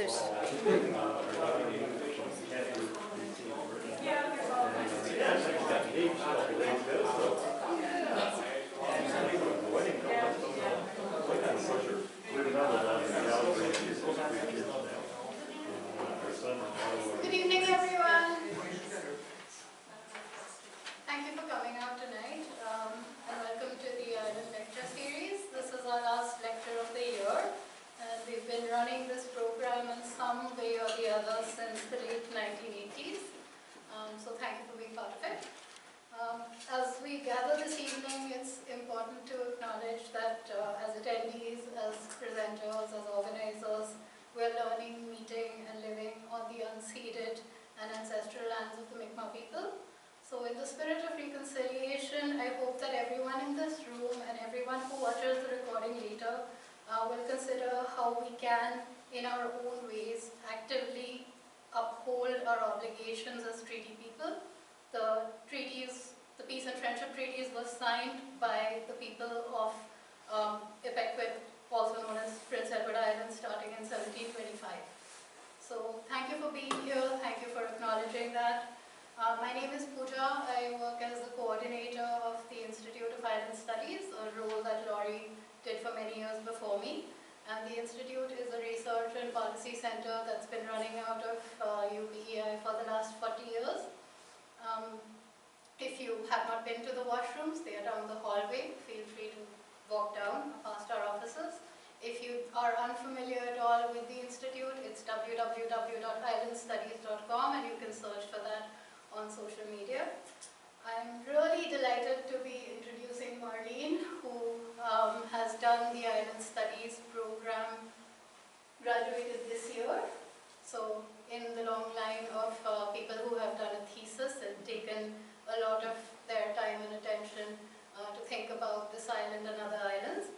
There's Good evening, everyone. Thank you for coming out tonight, and welcome to the Island Lecture Series. This is our last lecture of the year, and we've been running this program in some way or the other since the late 1980s. So thank you for being part of it. As we gather this evening, it's important to acknowledge that as attendees, as presenters, as organizers, we're learning, meeting, and living on the unceded and ancestral lands of the Mi'kmaq people. So in the spirit of reconciliation, I hope that everyone in this room and everyone who watches the recording later will consider how we can, in our own ways, actively uphold our obligations as treaty people. The treaties, the Peace and Friendship Treaties, were signed by the people of Ipecacuit, also known as Prince Edward Island, starting in 1725. So thank you for being here. Thank you for acknowledging that. My name is Pooja. I work as the coordinator of the Institute of Island Studies, a role that Laurie did for many years before me. And the Institute is a research and policy center that's been running out of PEI for the last 40 years. If you have not been to the washrooms, they are down the hallway. Feel free to walk down past our offices. If you are unfamiliar at all with the Institute, it's www.islandstudies.com, and you can search for that on social media. I'm really delighted to be introducing Marlene, who has done the Island Studies program, graduated this year. So in the long line of people who have done a thesis and taken a lot of their time and attention to think about this island and other islands.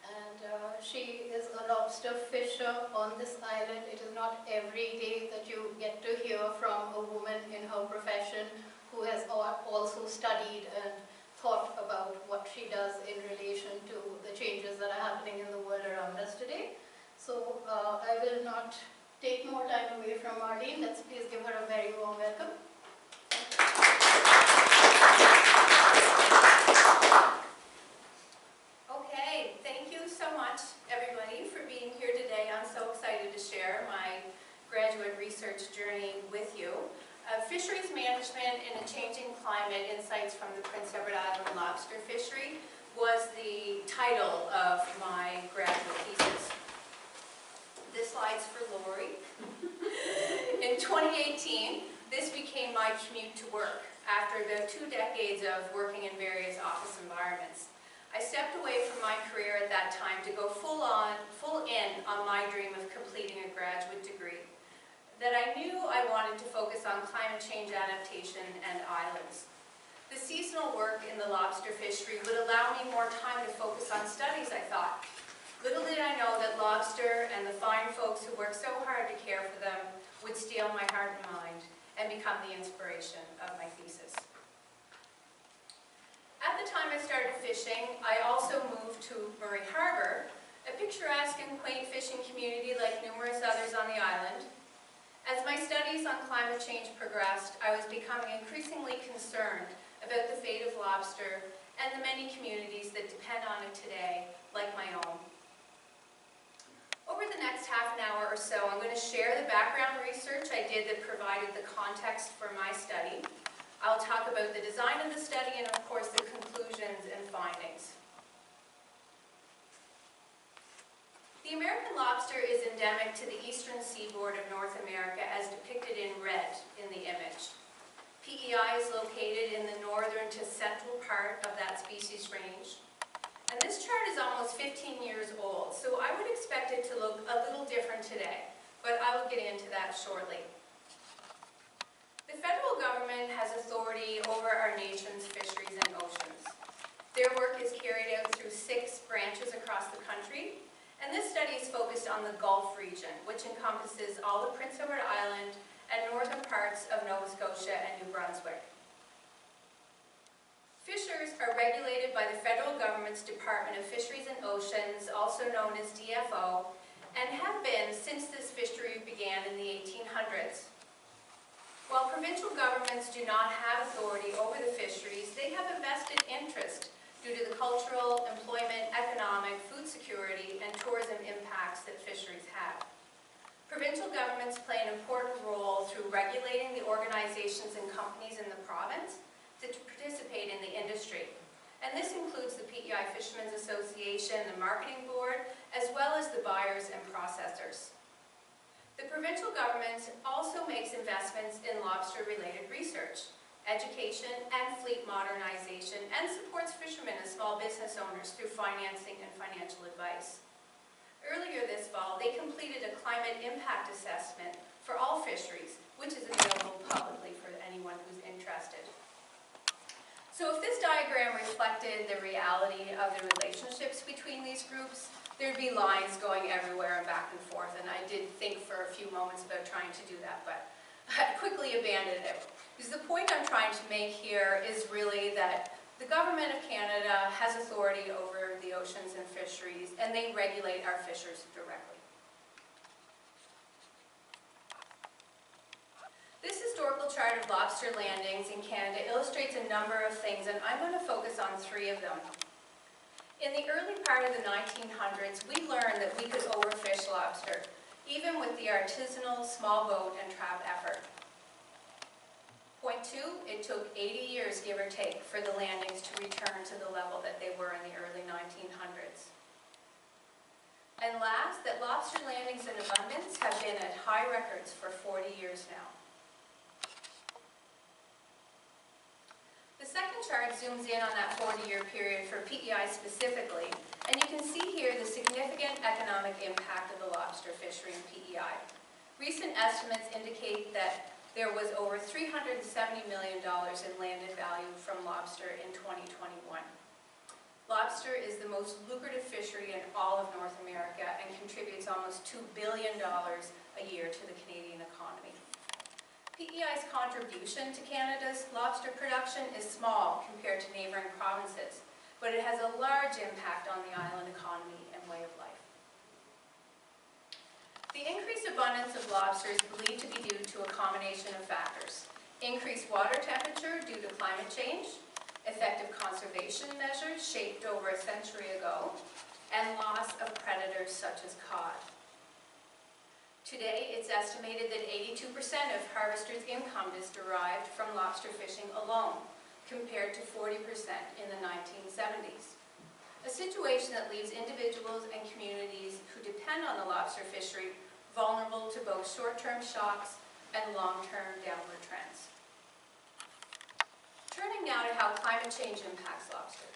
And she is a lobster fisher on this island. It is not every day that you get to hear from a woman in her profession who has also studied and thought about what she does in relation to the changes that are happening in the world around us today. So I will not take more time away from Marlene. Let's please give her a very warm welcome. Okay, thank you so much, everybody, for being here today. I'm so excited to share my graduate research journey with you. Fisheries Management in a Changing Climate, Insights from the Prince Edward Island Lobster Fishery was the title of my graduate thesis. This slide's for Lori. In 2018, this became my commute to work after about 2 decades of working in various office environments. I stepped away from my career at that time to go full in on my dream of completing a graduate degree. That I knew I wanted to focus on climate change adaptation and islands. The seasonal work in the lobster fishery would allow me more time to focus on studies, I thought. Little did I know that lobster and the fine folks who work so hard to care for them would steal my heart and mind and become the inspiration of my thesis. At the time I started fishing, I also moved to Murray Harbour, a picturesque and quaint fishing community like numerous others on the island. As my studies on climate change progressed, I was becoming increasingly concerned about the fate of lobster and the many communities that depend on it today, like my own. Over the next half an hour or so, I'm going to share the background research I did that provided the context for my study. I'll talk about the design of the study and, of course, the conclusions and findings. The American lobster is endemic to the eastern seaboard of North America as depicted in red in the image. PEI is located in the northern to central part of that species range. And this chart is almost 15 years old, so I would expect it to look a little different today, but I will get into that shortly. The federal government has authority over our nation's fisheries and oceans. Their work is carried out through 6 branches across the country, and this study is focused on the Gulf region, which encompasses all of Prince Edward Island and northern parts of Nova Scotia and New Brunswick. Fishers are regulated by the federal government's Department of Fisheries and Oceans, also known as DFO, and have been since this fishery began in the 1800s. While provincial governments do not have authority over the fisheries, they have a vested interest due to the cultural, employment, economic, food security, and tourism impacts that fisheries have. Provincial governments play an important role through regulating the organizations and companies in the province that participate in the industry. And this includes the PEI Fishermen's Association, the Marketing Board, as well as the buyers and processors. The provincial government also makes investments in lobster-related research, education, and fleet modernization, and supports fishermen and small business owners through financing and financial advice. Earlier this fall, they completed a climate impact assessment for all fisheries, which is available publicly for anyone who's interested. So if this diagram reflected the reality of the relationships between these groups, there'd be lines going everywhere and back and forth, and I did think for a few moments about trying to do that, but I quickly abandoned it. Because the point I'm trying to make here is really that the Government of Canada has authority over the oceans and fisheries, and they regulate our fishers directly. This historical chart of lobster landings in Canada illustrates a number of things, and I'm going to focus on 3 of them. In the early part of the 1900s, we learned that we could overfish lobster, even with the artisanal small boat and trap effort. Point 2, it took 80 years, give or take, for the landings to return to the level that they were in the early 1900s. And last, that lobster landings in abundance have been at high records for 40 years now. The second chart zooms in on that 40-year period for PEI specifically, and you can see here the significant economic impact of the lobster fishery in PEI. Recent estimates indicate that there was over $370 million in landed value from lobster in 2021. Lobster is the most lucrative fishery in all of North America and contributes almost $2 billion a year to the Canadian economy. PEI's contribution to Canada's lobster production is small compared to neighboring provinces, but it has a large impact on the island economy and way of life. The increased abundance of lobster is believed to be due to a combination of factors: increased water temperature due to climate change, effective conservation measures shaped over a century ago, and loss of predators such as cod. Today, it's estimated that 82% of harvesters' income is derived from lobster fishing alone, compared to 40% in the 1970s. A situation that leaves individuals and communities who depend on the lobster fishery vulnerable to both short-term shocks and long-term downward trends. Turning now to how climate change impacts lobster.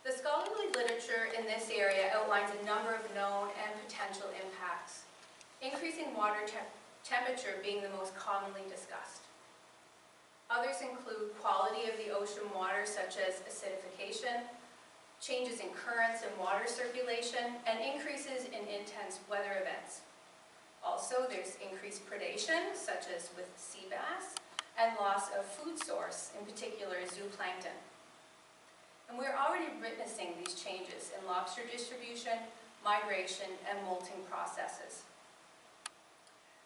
The scholarly literature in this area outlines a number of known and potential impacts, increasing water temperature being the most commonly discussed. Others include quality of the ocean water, such as acidification, changes in currents and water circulation, and increases in intense weather events. Also, there's increased predation, such as with sea bass, and loss of food source, in particular zooplankton. And we're already witnessing these changes in lobster distribution, migration, and molting processes.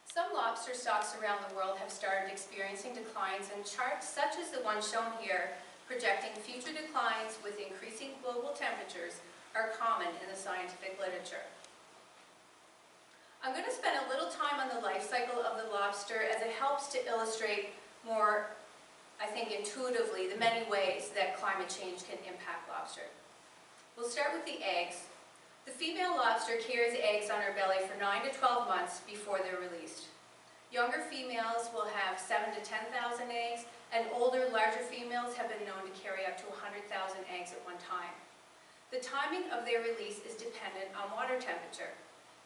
Some lobster stocks around the world have started experiencing declines, and charts such as the one shown here projecting future declines with increasing global temperatures are common in the scientific literature. I'm going to spend a little time on the life cycle of the lobster as it helps to illustrate more, I think, intuitively the many ways that climate change can impact lobster. We'll start with the eggs. The female lobster carries eggs on her belly for 9 to 12 months before they're released. Younger females will have 7,000 to 10,000 eggs, and older, larger females have been known to carry up to 100,000 eggs at one time. The timing of their release is dependent on water temperature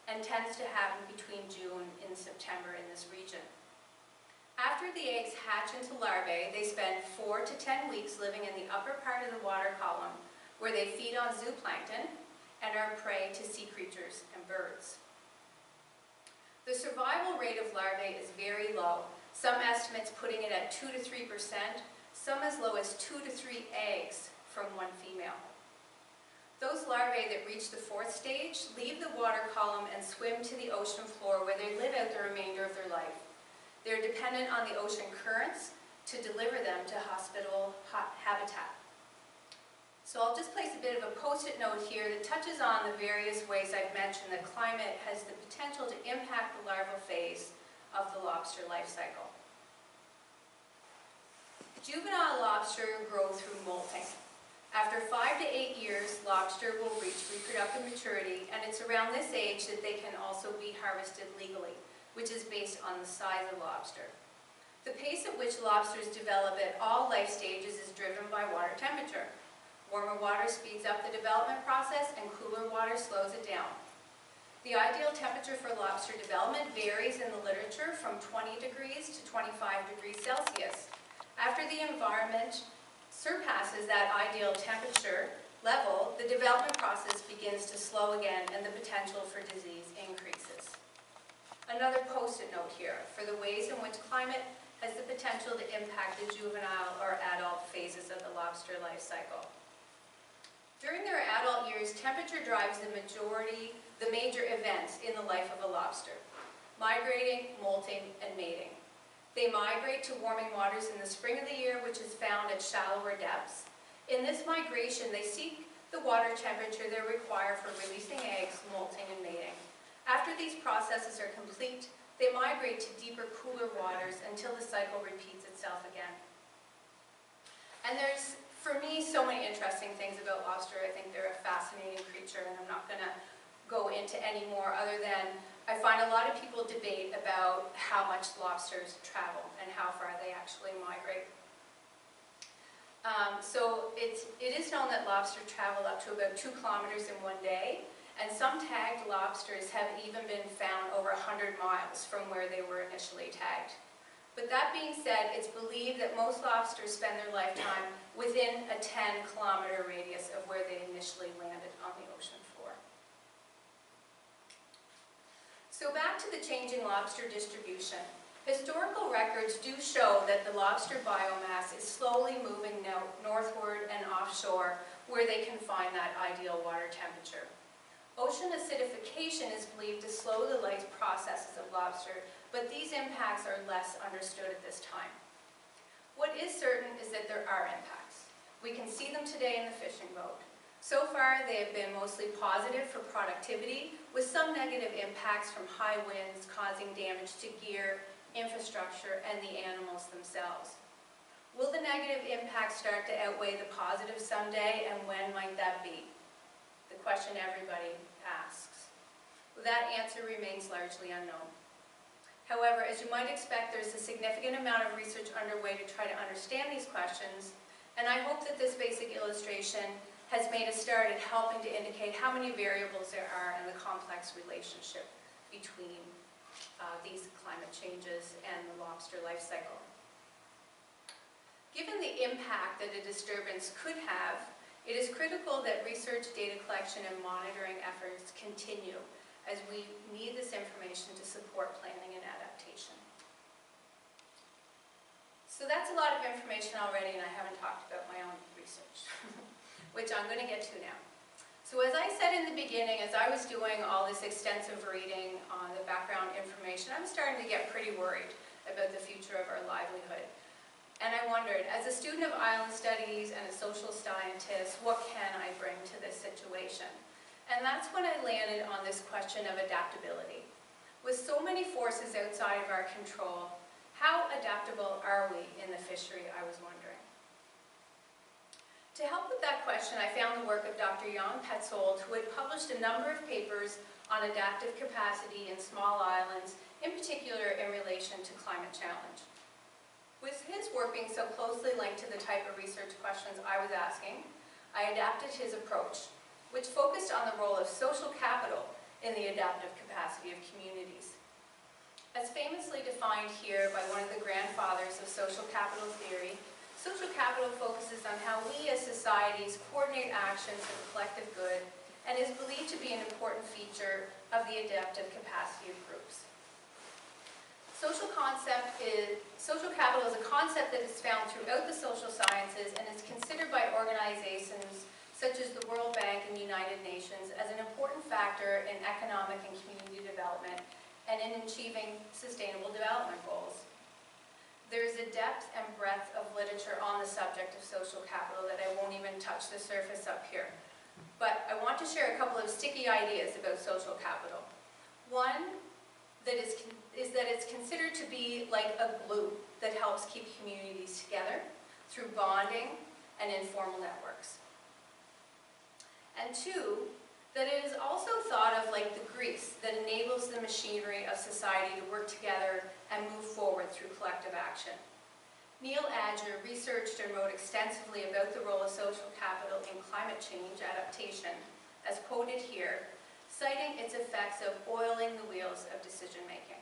and tends to happen between June and September in this region. After the eggs hatch into larvae, they spend 4 to 10 weeks living in the upper part of the water column, where they feed on zooplankton and are prey to sea creatures and birds. The survival rate of larvae is very low, some estimates putting it at 2 to 3%, some as low as 2 to 3 eggs from one female. Those larvae that reach the fourth stage leave the water column and swim to the ocean floor where they live out the remainder of their life. They're dependent on the ocean currents to deliver them to hospitable habitat. So I'll just place a bit of a post-it note here that touches on the various ways I've mentioned that climate has the potential to impact the larval phase of the lobster life cycle. Juvenile lobster grow through molting. After 5 to 8 years, lobster will reach reproductive maturity, and it's around this age that they can also be harvested legally, which is based on the size of lobster. The pace at which lobsters develop at all life stages is driven by water temperature. Warmer water speeds up the development process, and cooler water slows it down. The ideal temperature for lobster development varies in the literature from 20 degrees to 25 degrees Celsius. After the environment surpasses that ideal temperature level, the development process begins to slow again and the potential for disease increases. Another post-it note here for the ways in which climate has the potential to impact the juvenile or adult phases of the lobster life cycle. During their adult years, temperature drives the major events in the life of a lobster: migrating, molting, and mating. They migrate to warming waters in the spring of the year, which is found at shallower depths. In this migration, they seek the water temperature they require for releasing eggs, molting, and mating. After these processes are complete, they migrate to deeper, cooler waters until the cycle repeats itself again. And there's, for me, so many interesting things about lobster. I think they're a fascinating creature, and I'm not going to go into any more other than I find a lot of people debate about how much lobsters travel and how far they actually migrate. So it is known that lobsters travel up to about 2 kilometers in one day, and some tagged lobsters have even been found over 100 miles from where they were initially tagged. But that being said, it's believed that most lobsters spend their lifetime within a 10-kilometer radius of where they initially landed on the ocean floor. So back to the changing lobster distribution. Historical records do show that the lobster biomass is slowly moving northward and offshore where they can find that ideal water temperature. Ocean acidification is believed to slow the life processes of lobster, but these impacts are less understood at this time. What is certain is that there are impacts. We can see them today in the fishing boat. So far, they have been mostly positive for productivity, with some negative impacts from high winds causing damage to gear, infrastructure, and the animals themselves. Will the negative impacts start to outweigh the positive someday, and when might that be? The question everybody asks. That answer remains largely unknown. However, as you might expect, there's a significant amount of research underway to try to understand these questions, and I hope that this basic illustration has made a start at helping to indicate how many variables there are in the complex relationship between these climate changes and the lobster life cycle. Given the impact that a disturbance could have, it is critical that research, data collection, and monitoring efforts continue as we need this information to support planning and adaptation. So that's a lot of information already, and I haven't talked about my own research, which I'm going to get to now. So as I said in the beginning, as I was doing all this extensive reading on the background information, I'm starting to get pretty worried about the future of our livelihood. And I wondered, as a student of island studies and a social scientist, what can I bring to this situation? And that's when I landed on this question of adaptability. With so many forces outside of our control, how adaptable are we in the fishery, I was wondering. To help with that question, I found the work of Dr. Jan Petzold, who had published a number of papers on adaptive capacity in small islands, in particular in relation to climate challenge. With his work being so closely linked to the type of research questions I was asking, I adapted his approach, which focused on the role of social capital in the adaptive capacity of communities. As famously defined here by one of the grandfathers of social capital theory, social capital focuses on how we as societies coordinate actions for the collective good and is believed to be an important feature of the adaptive capacity of groups. Social capital is a concept that is found throughout the social sciences and is considered by organizations such as the World Bank and United Nations, as an important factor in economic and community development and in achieving sustainable development goals. There is a depth and breadth of literature on the subject of social capital that I won't even touch the surface up here. But I want to share a couple of sticky ideas about social capital. One that is that it's considered to be like a glue that helps keep communities together through bonding and informal networks. And two, that it is also thought of like the grease that enables the machinery of society to work together and move forward through collective action. Neil Adger researched and wrote extensively about the role of social capital in climate change adaptation, as quoted here, citing its effects of oiling the wheels of decision-making.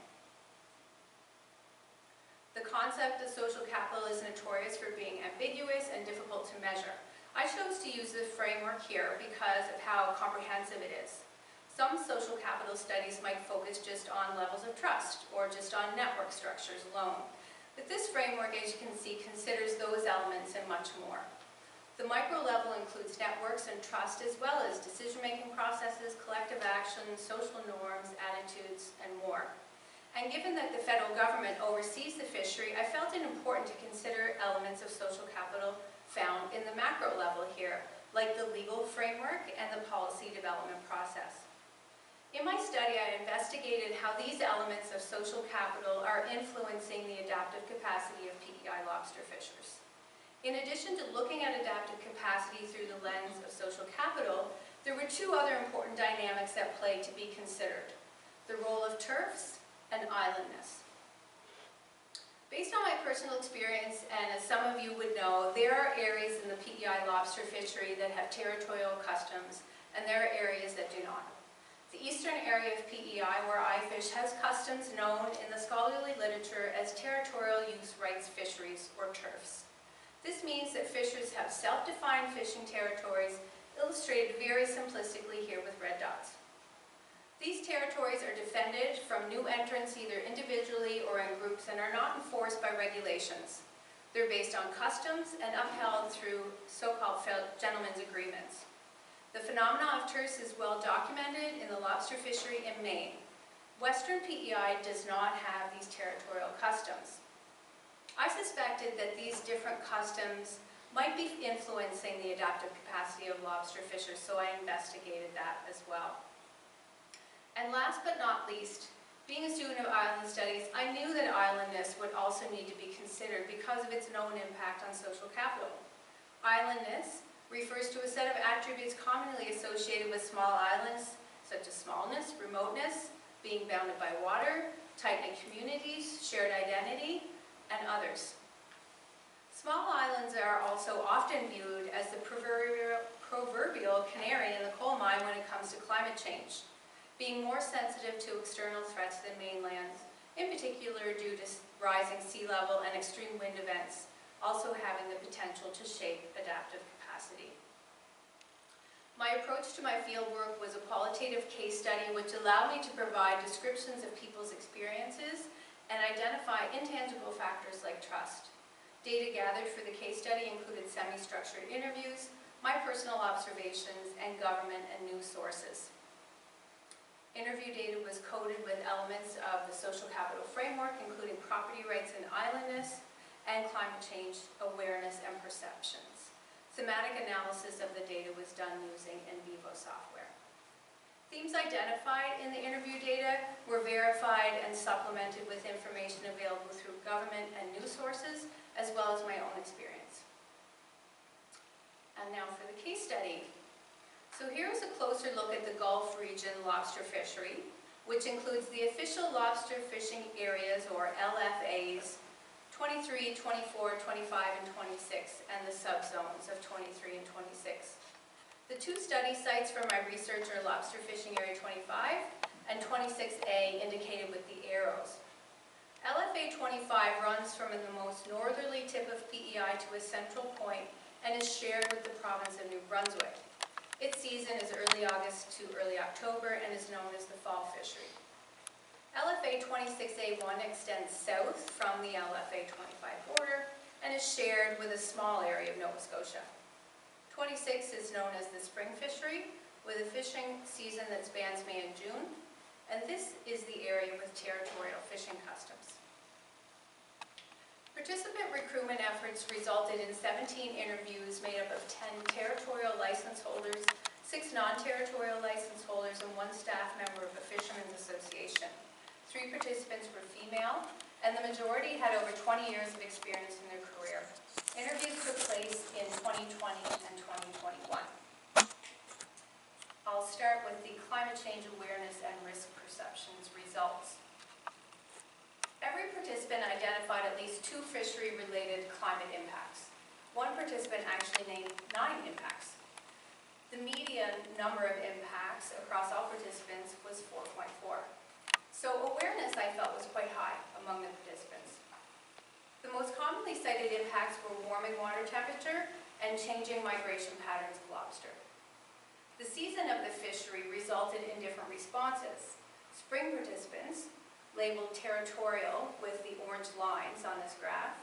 The concept of social capital is notorious for being ambiguous and difficult to measure. I chose to use this framework here because of how comprehensive it is. Some social capital studies might focus just on levels of trust or just on network structures alone. But this framework, as you can see, considers those elements and much more. The micro level includes networks and trust, as well as decision-making processes, collective actions, social norms, attitudes, and more. And given that the federal government oversees the fishery, I felt it important to consider elements of social capital found in the macro level here, like the legal framework and the policy development process. In my study, I investigated how these elements of social capital are influencing the adaptive capacity of PEI lobster fishers. In addition to looking at adaptive capacity through the lens of social capital, there were two other important dynamics at play to be considered: the role of turfs and islandness. Based on my personal experience, and as some of you would know, there are areas in the PEI lobster fishery that have territorial customs, and there are areas that do not. The eastern area of PEI, where I fish, has customs known in the scholarly literature as territorial use rights fisheries, or TERFs. This means that fishers have self-defined fishing territories, illustrated very simplistically here with red dots. These territories are defended from new entrants either individually or in groups and are not enforced by regulations. They're based on customs and upheld through so-called gentlemen's agreements. The phenomenon of TERFs is well documented in the lobster fishery in Maine. Western PEI does not have these territorial customs. I suspected that these different customs might be influencing the adaptive capacity of lobster fishers, so I investigated that as well. And last but not least, being a student of island studies, I knew that islandness would also need to be considered because of its known impact on social capital. Islandness refers to a set of attributes commonly associated with small islands, such as smallness, remoteness, being bounded by water, tight-knit communities, shared identity, and others. Small islands are also often viewed as the proverbial canary in the coal mine when it comes to climate change, being more sensitive to external threats than mainlands, in particular due to rising sea level and extreme wind events, also having the potential to shape adaptive capacity. My approach to my fieldwork was a qualitative case study which allowed me to provide descriptions of people's experiences and identify intangible factors like trust. Data gathered for the case study included semi-structured interviews, my personal observations, and government and news sources. Interview data was coded with elements of the social capital framework, including property rights and islandness, and climate change awareness and perceptions. Thematic analysis of the data was done using in vivo software. Themes identified in the interview data were verified and supplemented with information available through government and news sources, as well as my own experience. And now for the case study. So here is a closer look at the Gulf region lobster fishery, which includes the official lobster fishing areas, or LFAs, 23, 24, 25, and 26, and the subzones of 23 and 26. The two study sites for my research are Lobster Fishing Area 25 and 26A, indicated with the arrows. LFA 25 runs from the most northerly tip of PEI to a central point and is shared with the province of New Brunswick. Its season is early August to early October and is known as the fall fishery. LFA 26A1 extends south from the LFA 25 border and is shared with a small area of Nova Scotia. 26 is known as the spring fishery, with a fishing season that spans May and June, and this is the area with territorial fishing customs. Participant recruitment efforts resulted in 17 interviews made up of 10 territorial license holders, 6 non-territorial license holders, and 1 staff member of a fishermen's association. 3 participants were female, and the majority had over 20 years of experience in their career. Interviews took place in 2020 and 2021. I'll start with the climate change awareness and risk perceptions results. Every participant identified at least 2 fishery-related climate impacts. 1 participant actually named 9 impacts. The median number of impacts across all participants was 4.4. So awareness, I felt, was quite high among the participants. The most commonly cited impacts were warming water temperature and changing migration patterns of lobster. The season of the fishery resulted in different responses. Spring participants, labeled territorial with the orange lines on this graph,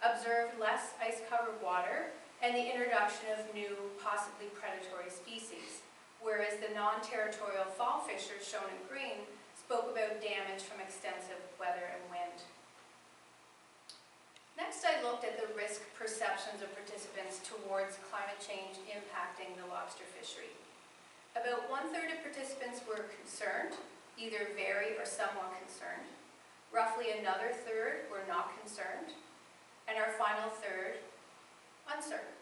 observed less ice-covered water and the introduction of new, possibly predatory species, whereas the non-territorial fall fishers, shown in green, spoke about damage from extensive weather and wind. Next, I looked at the risk perceptions of participants towards climate change impacting the lobster fishery. About 1/3 of participants were concerned, either very or somewhat concerned. Roughly another third were not concerned, and our final third, uncertain.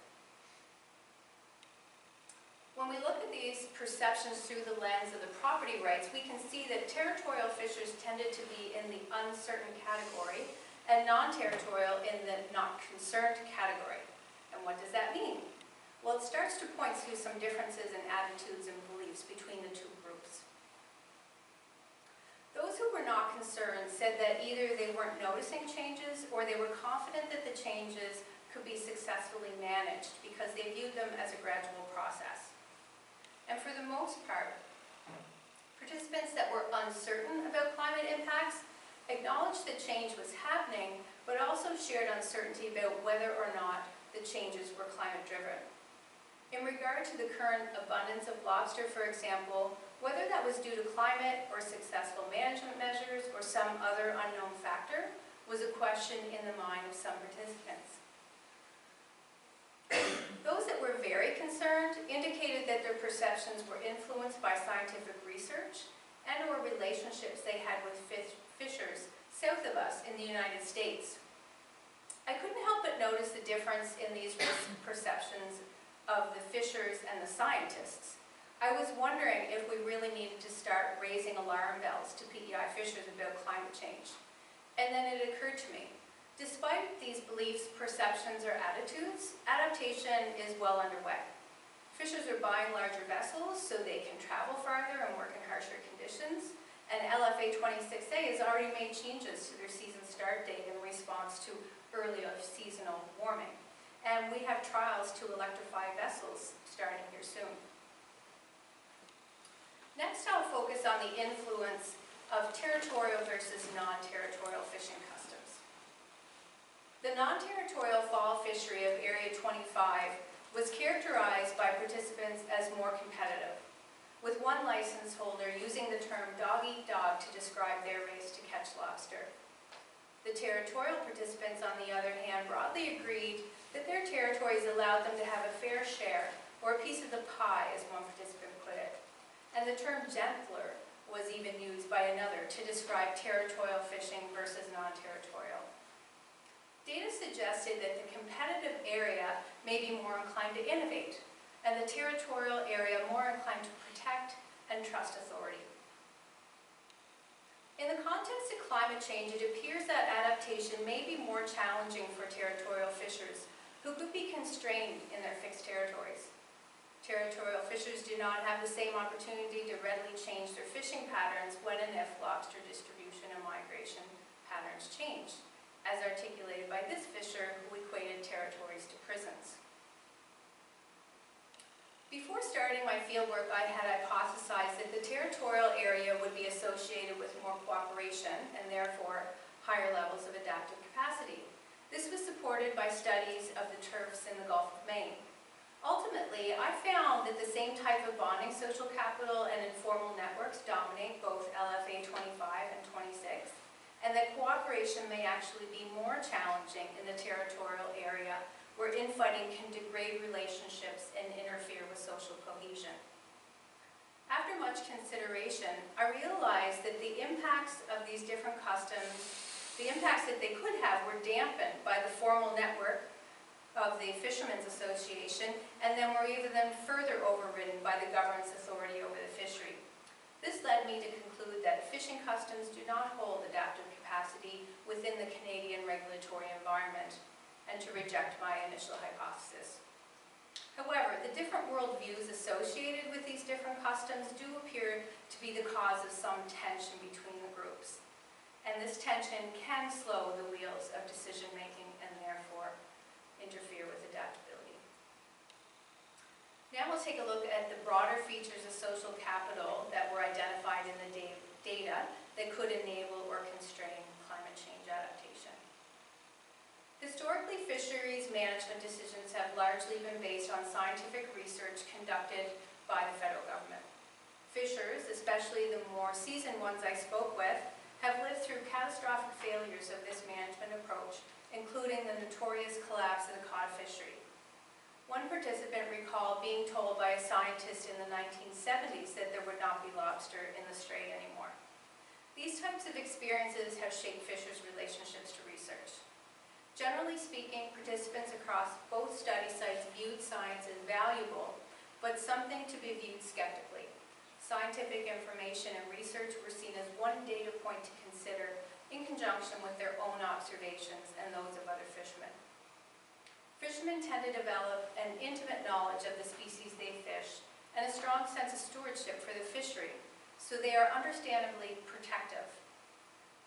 When we look at these perceptions through the lens of the property rights, we can see that territorial fishers tended to be in the uncertain category and non-territorial in the not concerned category. And what does that mean? Well, it starts to point to some differences in attitudes and beliefs between the 2 groups. Those who were not concerned said that either they weren't noticing changes or they were confident that the changes could be successfully managed because they viewed them as a gradual process. And for the most part, participants that were uncertain about climate impacts acknowledged that change was happening, but also shared uncertainty about whether or not the changes were climate-driven. In regard to the current abundance of lobster, for example, whether that was due to climate or successful management measures or some other unknown factor was a question in the mind of some participants. Those that were very concerned indicated that their perceptions were influenced by scientific research and or relationships they had with fishers south of us in the United States. I couldn't help but notice the difference in these risk perceptions of the fishers and the scientists. I was wondering if we really needed to start raising alarm bells to PEI fishers about climate change. And then it occurred to me, despite these beliefs, perceptions, or attitudes, adaptation is well underway. Fishers are buying larger vessels so they can travel farther and work in harsher conditions, and LFA 26A has already made changes to their season start date in response to earlier seasonal warming. And we have trials to electrify vessels starting here soon. Next, I'll focus on the influence of territorial versus non-territorial fishing customs. The non-territorial fall fishery of Area 25 was characterized by participants as more competitive, with 1 license holder using the term dog-eat-dog to describe their race to catch lobster. The territorial participants, on the other hand, broadly agreed that their territories allowed them to have a fair share, or a piece of the pie, as one participant put it. And the term gentler was even used by another to describe territorial fishing versus non-territorial. Data suggested that the competitive area may be more inclined to innovate, and the territorial area more inclined to protect and trust authority. In the context of climate change, it appears that adaptation may be more challenging for territorial fishers who could be constrained in their fixed territories. Territorial fishers do not have the same opportunity to readily change their fishing patterns when and if lobster distribution and migration patterns change, as articulated by this fisher who equated territories to prisons. Before starting my fieldwork, I had hypothesized that the territorial area would be associated with more cooperation and therefore higher levels of adaptive capacity. This was supported by studies of the turfs in the Gulf of Maine. Ultimately, I found that the same type of bonding social capital and informal networks dominate both LFA 25 and 26, and that cooperation may actually be more challenging in the territorial area where infighting can degrade relationships and interfere with social cohesion. After much consideration, I realized that the impacts of these different customs, the impacts that they could have, were dampened by the formal network of the Fishermen's Association, and then were even further overridden by the government's authority over the fishery. This led me to conclude that fishing customs do not hold adaptive capacity within the Canadian regulatory environment, and to reject my initial hypothesis. However, the different worldviews associated with these different customs do appear to be the cause of some tension between the groups. And this tension can slow the wheels of decision-making and therefore interfere with adaptability. Now we'll take a look at the broader features of social capital that were identified in the data that could enable or constrain climate change adaptation. Historically, fisheries management decisions have largely been based on scientific research conducted by the federal government. Fishers, especially the more seasoned ones I spoke with, have lived through catastrophic failures of this management approach, including the notorious collapse of the cod fishery. One participant recalled being told by a scientist in the 1970s that there would not be lobster in the strait anymore. These types of experiences have shaped fishers' relationships to research. Generally speaking, participants across both study sites viewed science as valuable, but something to be viewed skeptically. Scientific information and research were seen as one data point to consider in conjunction with their own observations and those of other fishermen. Fishermen tend to develop an intimate knowledge of the species they fish and a strong sense of stewardship for the fishery, so they are understandably protective.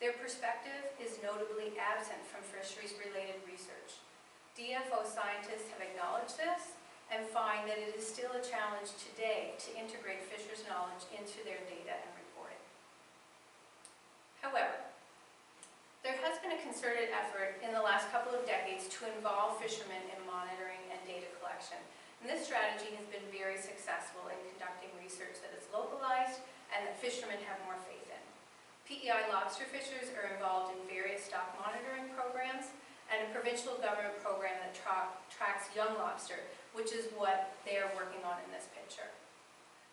Their perspective is notably absent from fisheries-related research. DFO scientists have acknowledged this and find that it is still a challenge today to integrate fishers' knowledge into their data and reporting. However, there has been a concerted effort in the last couple of decades to involve fishermen in monitoring and data collection. And this strategy has been very successful in conducting research that is localized and that fishermen have more faith in. PEI lobster fishers are involved in various stock monitoring programs and a provincial government program that tracks young lobster, which is what they are working on in this picture.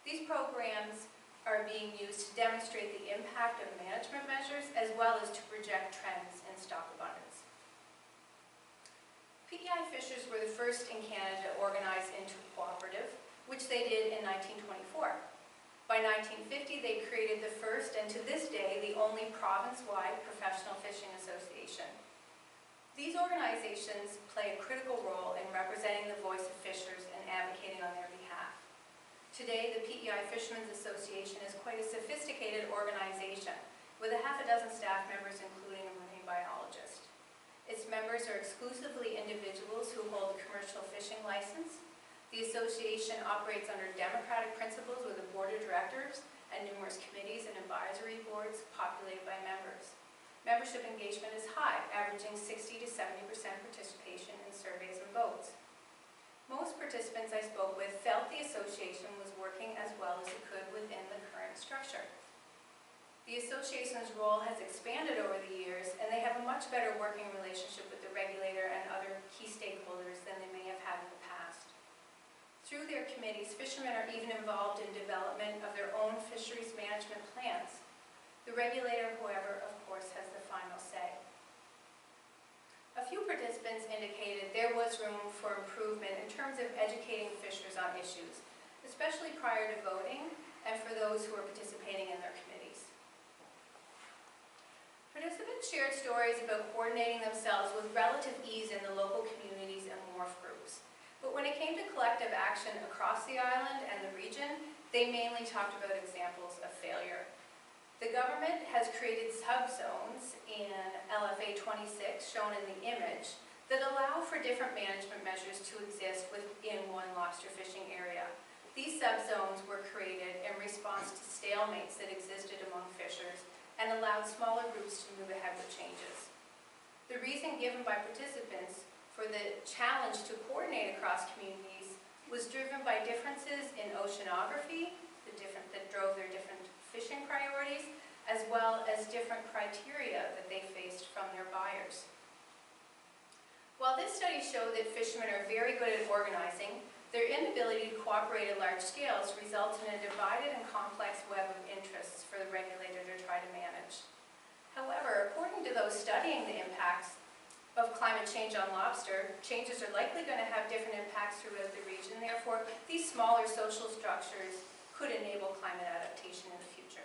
These programs are being used to demonstrate the impact of management measures as well as to project trends in stock abundance. PEI fishers were the first in Canada to organize into a cooperative, which they did in 1924. By 1950, they created the first and to this day the only province-wide professional fishing association. These organizations play a critical role in representing the voice of fishers and advocating on their behalf. Today, the PEI Fishermen's Association is quite a sophisticated organization with a half a dozen staff members, including a marine biologist. Its members are exclusively individuals who hold a commercial fishing license. The association operates under democratic principles with a board of directors and numerous committees and advisory boards populated by members. Membership engagement is high, averaging 60 to 70% participation in surveys and votes. Most participants I spoke with felt the association was working as well as it could within the current structure. The association's role has expanded over the years, and they have a much better working relationship with the regulator and other key stakeholders than they may have had in the past. Through their committees, fishermen are even involved in development of their own fisheries management plans. The regulator, however, of course, has the final say. A few participants indicated there was room for improvement in terms of educating fishers on issues, especially prior to voting and for those who are participating in their committees. Participants shared stories about coordinating themselves with relative ease in the local communities and wharf groups. But when it came to collective action across the island and the region, they mainly talked about examples of failure. The government has created subzones in LFA 26, shown in the image, that allow for different management measures to exist within one lobster fishing area. These subzones were created in response to stalemates that existed among fishers and allowed smaller groups to move ahead with changes. The reason given by participants for the challenge to coordinate across communities was driven by differences in oceanography, that drove their different fishing priorities, as well as different criteria that they faced from their buyers. While this study showed that fishermen are very good at organizing, their inability to cooperate at large scales results in a divided and complex web of interests for the regulator to try to manage. However, according to those studying the impacts of climate change on lobster, changes are likely going to have different impacts throughout the region. Therefore, these smaller social structures could enable climate adaptation in the future.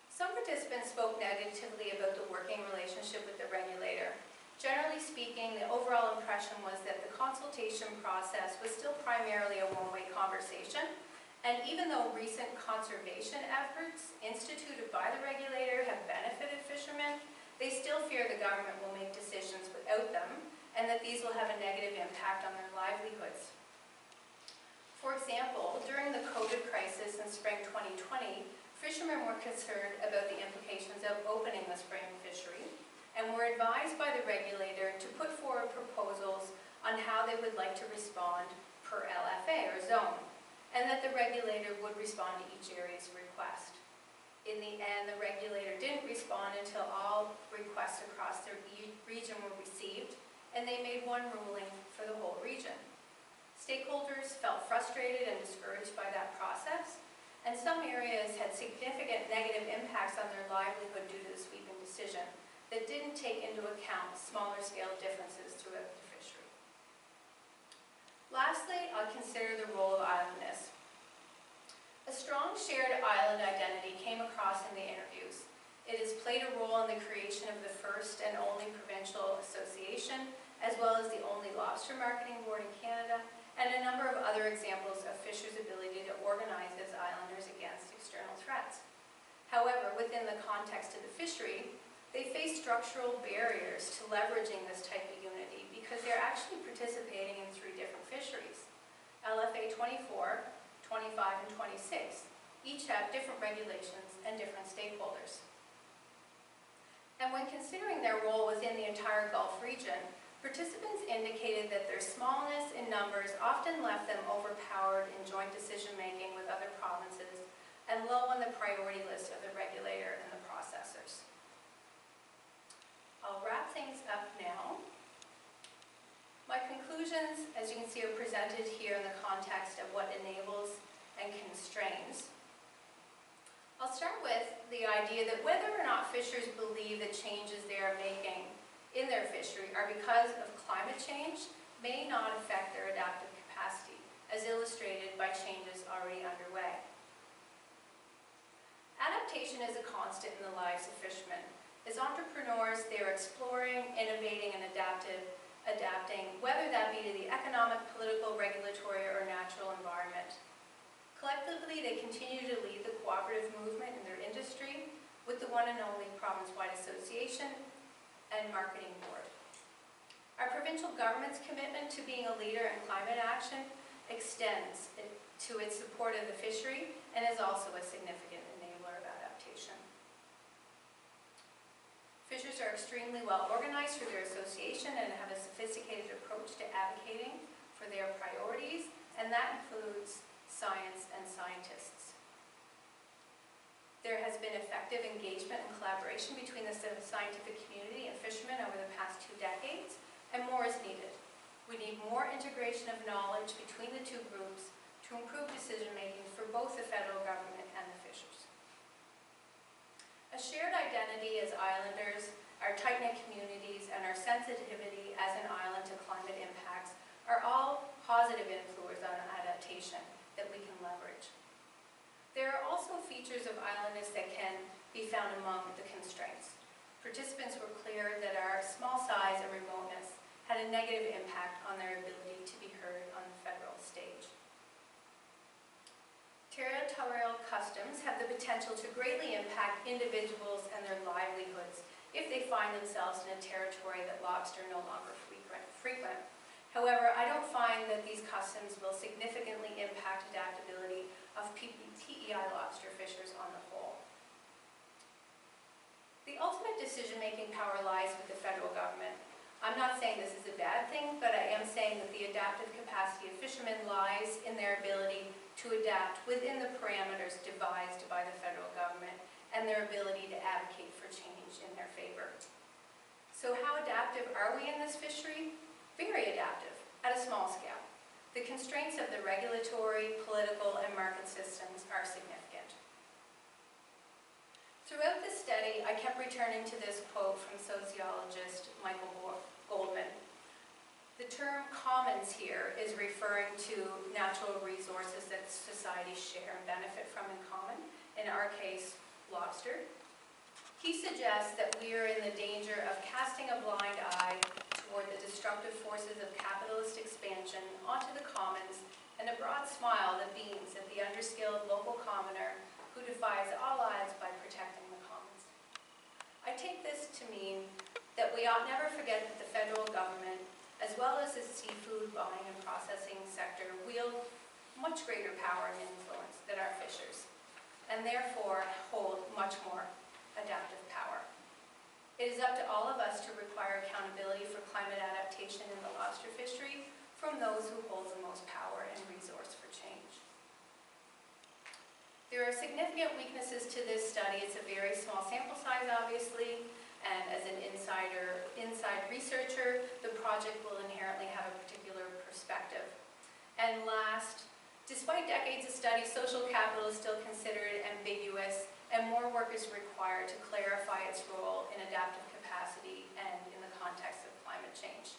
Some participants spoke negatively about the working relationship with the regulator. Generally speaking, the overall impression was that the consultation process was still primarily a one-way conversation, and even though recent conservation efforts instituted by the regulator have benefited fishermen, they still fear the government will make decisions without them, and that these will have a negative impact on their livelihoods. For example, during the COVID crisis in spring 2020, fishermen were concerned about the implications of opening the spring fishery, and were advised by the regulator to put forward proposals on how they would like to respond per LFA or zone, and that the regulator would respond to each area's request. In the end, the regulator didn't respond until all requests across their region were received, and they made one ruling for the whole region. Stakeholders felt frustrated and discouraged by that process, and some areas had significant negative impacts on their livelihood due to the sweeping decision that didn't take into account smaller scale differences throughout the fishery. Lastly, I'll consider the role of islandness. A strong shared island identity came across in the interviews. It has played a role in the creation of the first and only provincial association, as well as the only lobster marketing board in Canada, and a number of other examples of fishers' ability to organize as islanders against external threats. However, within the context of the fishery, they face structural barriers to leveraging this type of unity because they're actually participating in 3 different fisheries. LFA 24, 25, and 26 each have different regulations and different stakeholders. And when considering their role within the entire Gulf region, participants indicated that their smallness in numbers often left them overpowered in joint decision-making with other provinces and low on the priority list of the regulator and the processors. I'll wrap things up now. My conclusions, as you can see, are presented here in the context of what enables and constrains. I'll start with the idea that whether or not fishers believe the changes they are making in their fishery are because of climate change may not affect their adaptive capacity, as illustrated by changes already underway. Adaptation is a constant in the lives of fishermen. As entrepreneurs, they are exploring, innovating, and adapting, whether that be to the economic, political, regulatory, or natural environment. Collectively, they continue to lead the cooperative movement in their industry with the one and only province-wide association and marketing board. Our provincial government's commitment to being a leader in climate action extends to its support of the fishery and is also a significant enabler of adaptation. Fishers are extremely well organized through their association and have a sophisticated approach to advocating for their priorities, and that includes science and scientists. There has been effective engagement and collaboration between the scientific community and fishermen over the past 2 decades, and more is needed. We need more integration of knowledge between the 2 groups to improve decision-making for both the federal government and the fishers. A shared identity as islanders, our tight-knit communities, and our sensitivity as an island to climate impacts are all positive influences on adaptation that we can leverage. There are also features of islandness that can be found among the constraints. Participants were clear that our small size and remoteness had a negative impact on their ability to be heard on the federal stage. Territorial customs have the potential to greatly impact individuals and their livelihoods if they find themselves in a territory that lobster no longer frequent. However, I don't find that these customs will significantly impact adaptability of PEI lobster fishers on the whole. The ultimate decision-making power lies with the federal government. I'm not saying this is a bad thing, but I am saying that the adaptive capacity of fishermen lies in their ability to adapt within the parameters devised by the federal government and their ability to advocate for change in their favor. So how adaptive are we in this fishery? Very adaptive, at a small scale. The constraints of the regulatory, political, and market systems are significant. Throughout this study, I kept returning to this quote from sociologist Michael Goldman. The term commons here is referring to natural resources that societies share and benefit from in common, in our case, lobster. He suggests that we are in the danger of casting a blind eye toward the destructive forces of capitalist expansion onto the commons and a broad smile that beams at the underskilled local commoner who defies all odds by protecting the commons. I take this to mean that we ought never forget that the federal government, as well as the seafood buying and processing sector, wield much greater power and influence than our fishers, and therefore hold much more adaptive power. It is up to all of us to require accountability for climate adaptation in the lobster fishery from those who hold the most power and resource for change. There are significant weaknesses to this study. It's a very small sample size, obviously, and as an inside researcher, the project will inherently have a particular perspective. And last, despite decades of study, social capital is still considered ambiguous, and more work is required to clarify its role in adaptive capacity and in the context of climate change.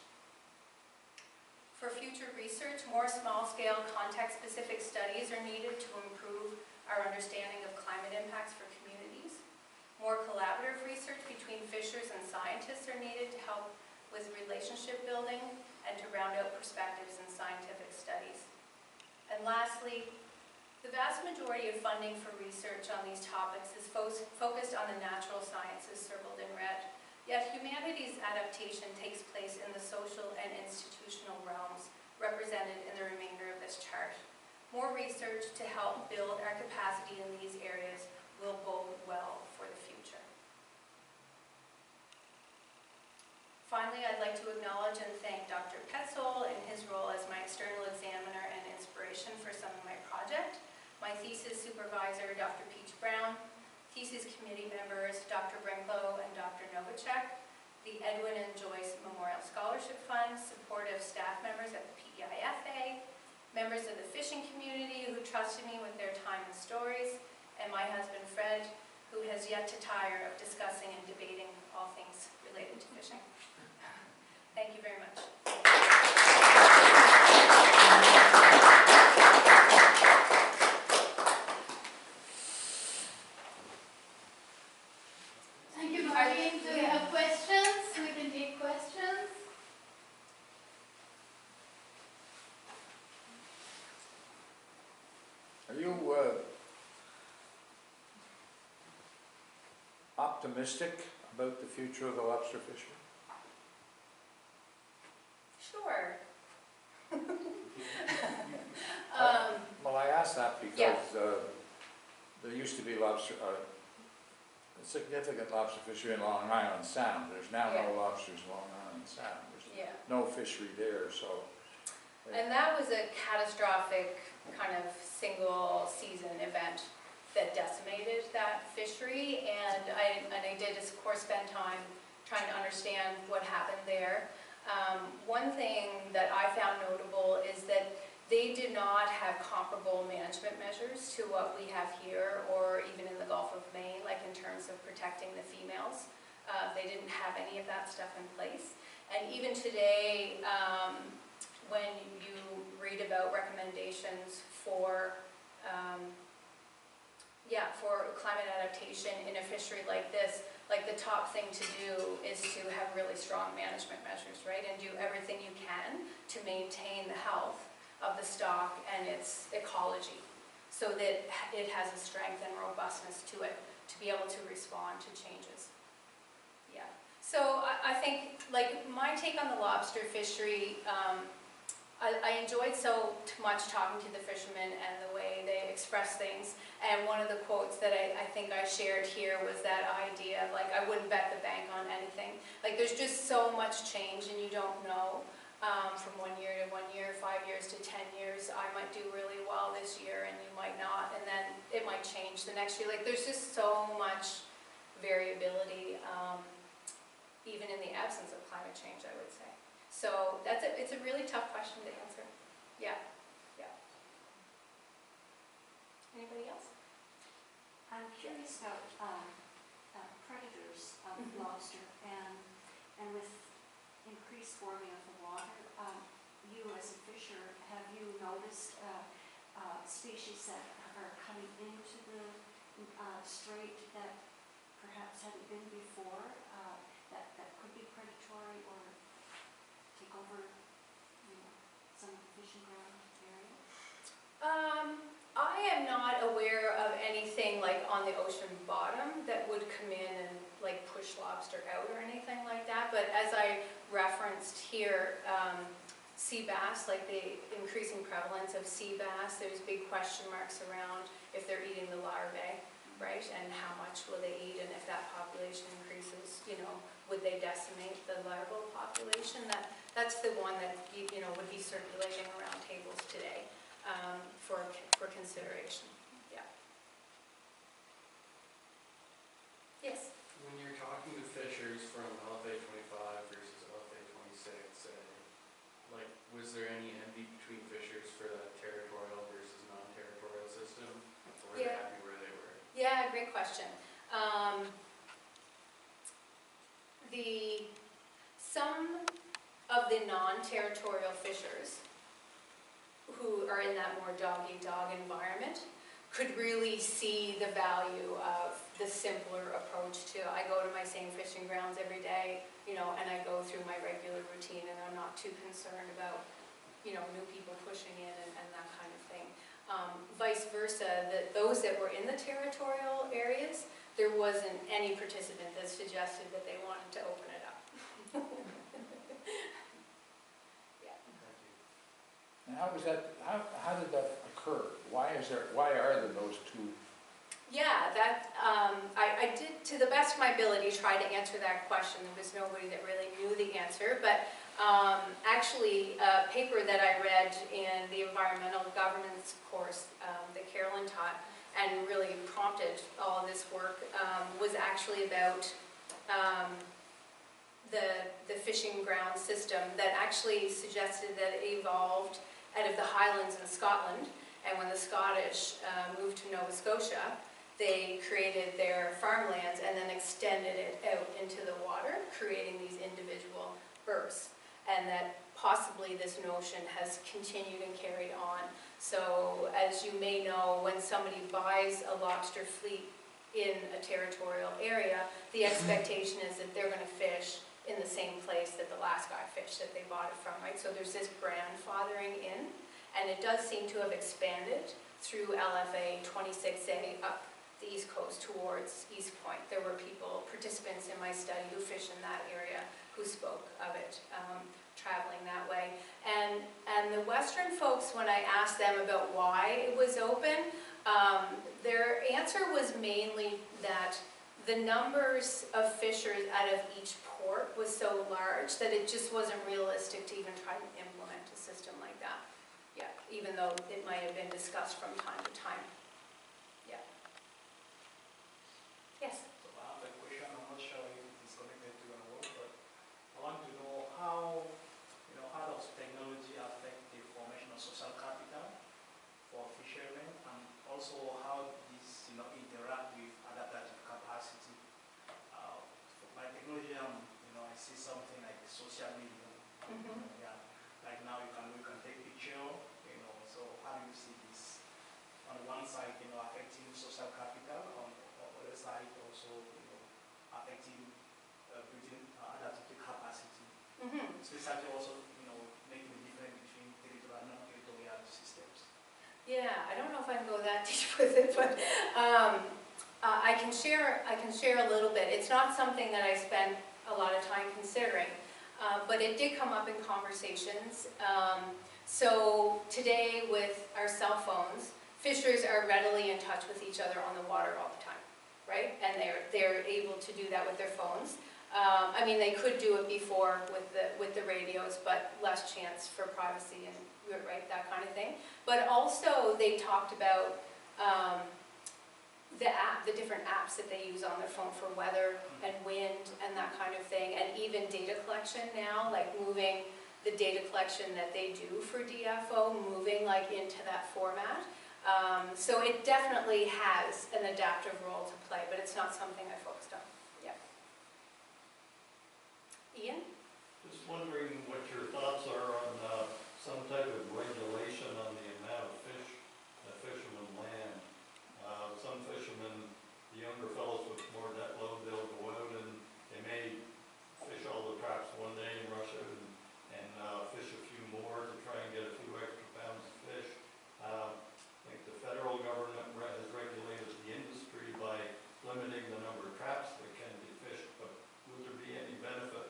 For future research, more small-scale, context-specific studies are needed to improve our understanding of climate impacts for communities. More collaborative research between fishers and scientists are needed to help with relationship building and to round out perspectives in scientific studies. And lastly, the vast majority of funding for research on these topics is focused on the natural sciences circled in red, yet humanity's adaptation takes place in the social and institutional realms represented in the remainder of this chart. More research to help build our capacity in these areas will bode well for the future. Finally, I'd like to acknowledge and thank Dr. Petzold in his role as my external examiner and inspiration for some of my project, my thesis supervisor, Dr. Peach Brown, thesis committee members, Dr. Brinklow and Dr. Novacek, the Edwin and Joyce Memorial Scholarship Fund, supportive staff members at the PEI, members of the fishing community who trusted me with their time and stories, and my husband Fred, who has yet to tire of discussing and debating all things related to fishing. Thank you very much. Thank you, Marlene. Do we have questions? We can take questions. Are you optimistic about the future of the lobster fishery? Sure. Well, I ask that because Yeah. there used to be a significant lobster fishery in Long Island Sound. There's now Yeah. no lobsters in Long Island Sound. There's Yeah. no fishery there, so. And that was a catastrophic kind of single season event that decimated that fishery, and I did, of course, spend time trying to understand what happened there. One thing that I found notable is that they did not have comparable management measures to what we have here or even in the Gulf of Maine, like in terms of protecting the females. They didn't have any of that stuff in place. And even today, when you read about recommendations for climate adaptation in a fishery like this, like the top thing to do is to have really strong management measures, right? And do everything you can to maintain the health of the stock and its ecology so that it has a strength and robustness to it to be able to respond to changes. Yeah. So I think, like, my take on the lobster fishery, I enjoyed so much talking to the fishermen and the way they express things. And one of the quotes that I think I shared here was that idea of, like, I wouldn't bet the bank on anything. Like there's just so much change and you don't know. From 1 year to 1 year, 5 years to 10 years, I might do really well this year and you might not, and then it might change the next year. Like there's just so much variability, even in the absence of climate change, I would say. So it's a really tough question to answer. Yeah, yeah. Anybody else? I'm curious about predators of lobster, and with increased warming of the water, you as a fisher, have you noticed species that are coming into the strait that perhaps hadn't been before, that could be predatory or take over, some of the fishing ground area? I am not aware of anything like on the ocean bottom that would come in and like push lobster out or anything like that, but as I referenced here, sea bass, like the increasing prevalence of sea bass, there's big question marks around if they're eating the larvae, right, and how much will they eat, and if that population increases, would they decimate the larval population? That's the one that would be circulating around tables today. For consideration. Yeah. Yes? When you're talking to fishers from LFA 25 versus LFA 26, was there any envy between fishers for that territorial versus non-territorial system? Or were they happy where they were? Yeah, great question. Some of the non-territorial fishers who are in that more dog-eat-dog environment could really see the value of the simpler approach to, I go to my same fishing grounds every day, and I go through my regular routine, and I'm not too concerned about, new people pushing in and that kind of thing. Vice versa, those that were in the territorial areas, there wasn't any participant that suggested that they wanted to open it up. And how did that occur? Why are there those two? Yeah, I did, to the best of my ability, try to answer that question. There was nobody that really knew the answer, but actually a paper that I read in the environmental governance course that Carolyn taught and really prompted all of this work was actually about the fishing ground system that actually suggested that it evolved out of the Highlands in Scotland, and when the Scottish moved to Nova Scotia, they created their farmlands and then extended it out into the water, creating these individual berths, and that possibly this notion has continued and carried on. So as you may know, when somebody buys a lobster fleet in a territorial area, the expectation is that they're going to fish in the same place that the last guy fished that they bought it from, right? So there's this grandfathering in, and it does seem to have expanded through LFA 26A up the East Coast towards East Point. There were participants in my study who fish in that area who spoke of it traveling that way. And the Western folks, when I asked them about why it was open, their answer was mainly that the numbers of fishers out of each port was so large that it just wasn't realistic to even try to implement a system like that. Yeah, even though it might have been discussed from time to time. Yeah. Yes? So I have a question. I'm not sure if it is connected to our work, but I want to know how does technology affect the formation of social capital for fishermen, and also how this interact with adaptive capacity. By technology, I see something like social media. Yeah, like now we can take picture. So how do you see this? On one side, affecting social capital. On the other side, also affecting building adaptive capacity. Especially also making a difference between territorial and non-territorial systems. Yeah, I don't know if I can go that deep with it, but I can share a little bit. It's not something that I spent a lot of time considering, but it did come up in conversations. So today with our cell phones, fishers are readily in touch with each other on the water all the time, right? And they're able to do that with their phones. I mean, they could do it before with the radios, but less chance for privacy and, right, that kind of thing. But also, they talked about the different apps that they use on their phone for weather and wind and that kind of thing, and even data collection now, like moving the data collection that they do for DFO, moving like into that format. So it definitely has an adaptive role to play, but it's not something I focused on. Yeah. Ian? Just wondering what your thoughts are on some type of regulation on the amount of fish that fishermen land. Some fishermen, the younger fellows with more net load, they'll go out and they may fish all the traps one day and rush out and fish a few more to try and get a few extra pounds of fish. I think the federal government has regulated the industry by limiting the number of traps that can be fished, but would there be any benefit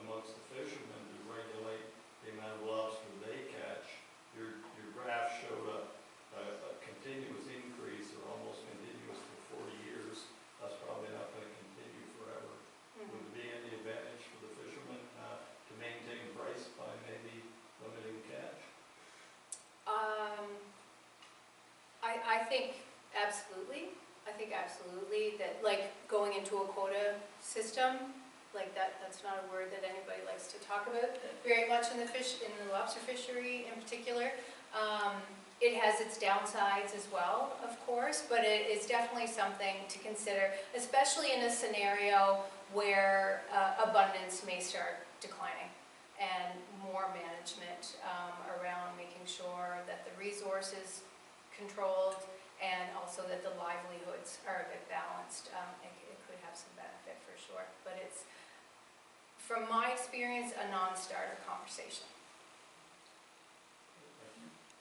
amongst the fishermen to regulate the amount of lobster they catch? Your graph showed a continuous increase, or almost continuous for 40 years. That's probably not going to continue forever. Would there be any advantage for the fishermen to maintain price by maybe limiting catch? I think absolutely. I think absolutely that, like, going into a quota system, like that's not a word that anybody likes to talk about very much in the lobster fishery in particular. It has its downsides as well, of course, but it is definitely something to consider, especially in a scenario where abundance may start declining, and more management around making sure that the resource is controlled and also that the livelihoods are a bit balanced. It could have some benefit for sure, but it's, from my experience, a non-starter conversation.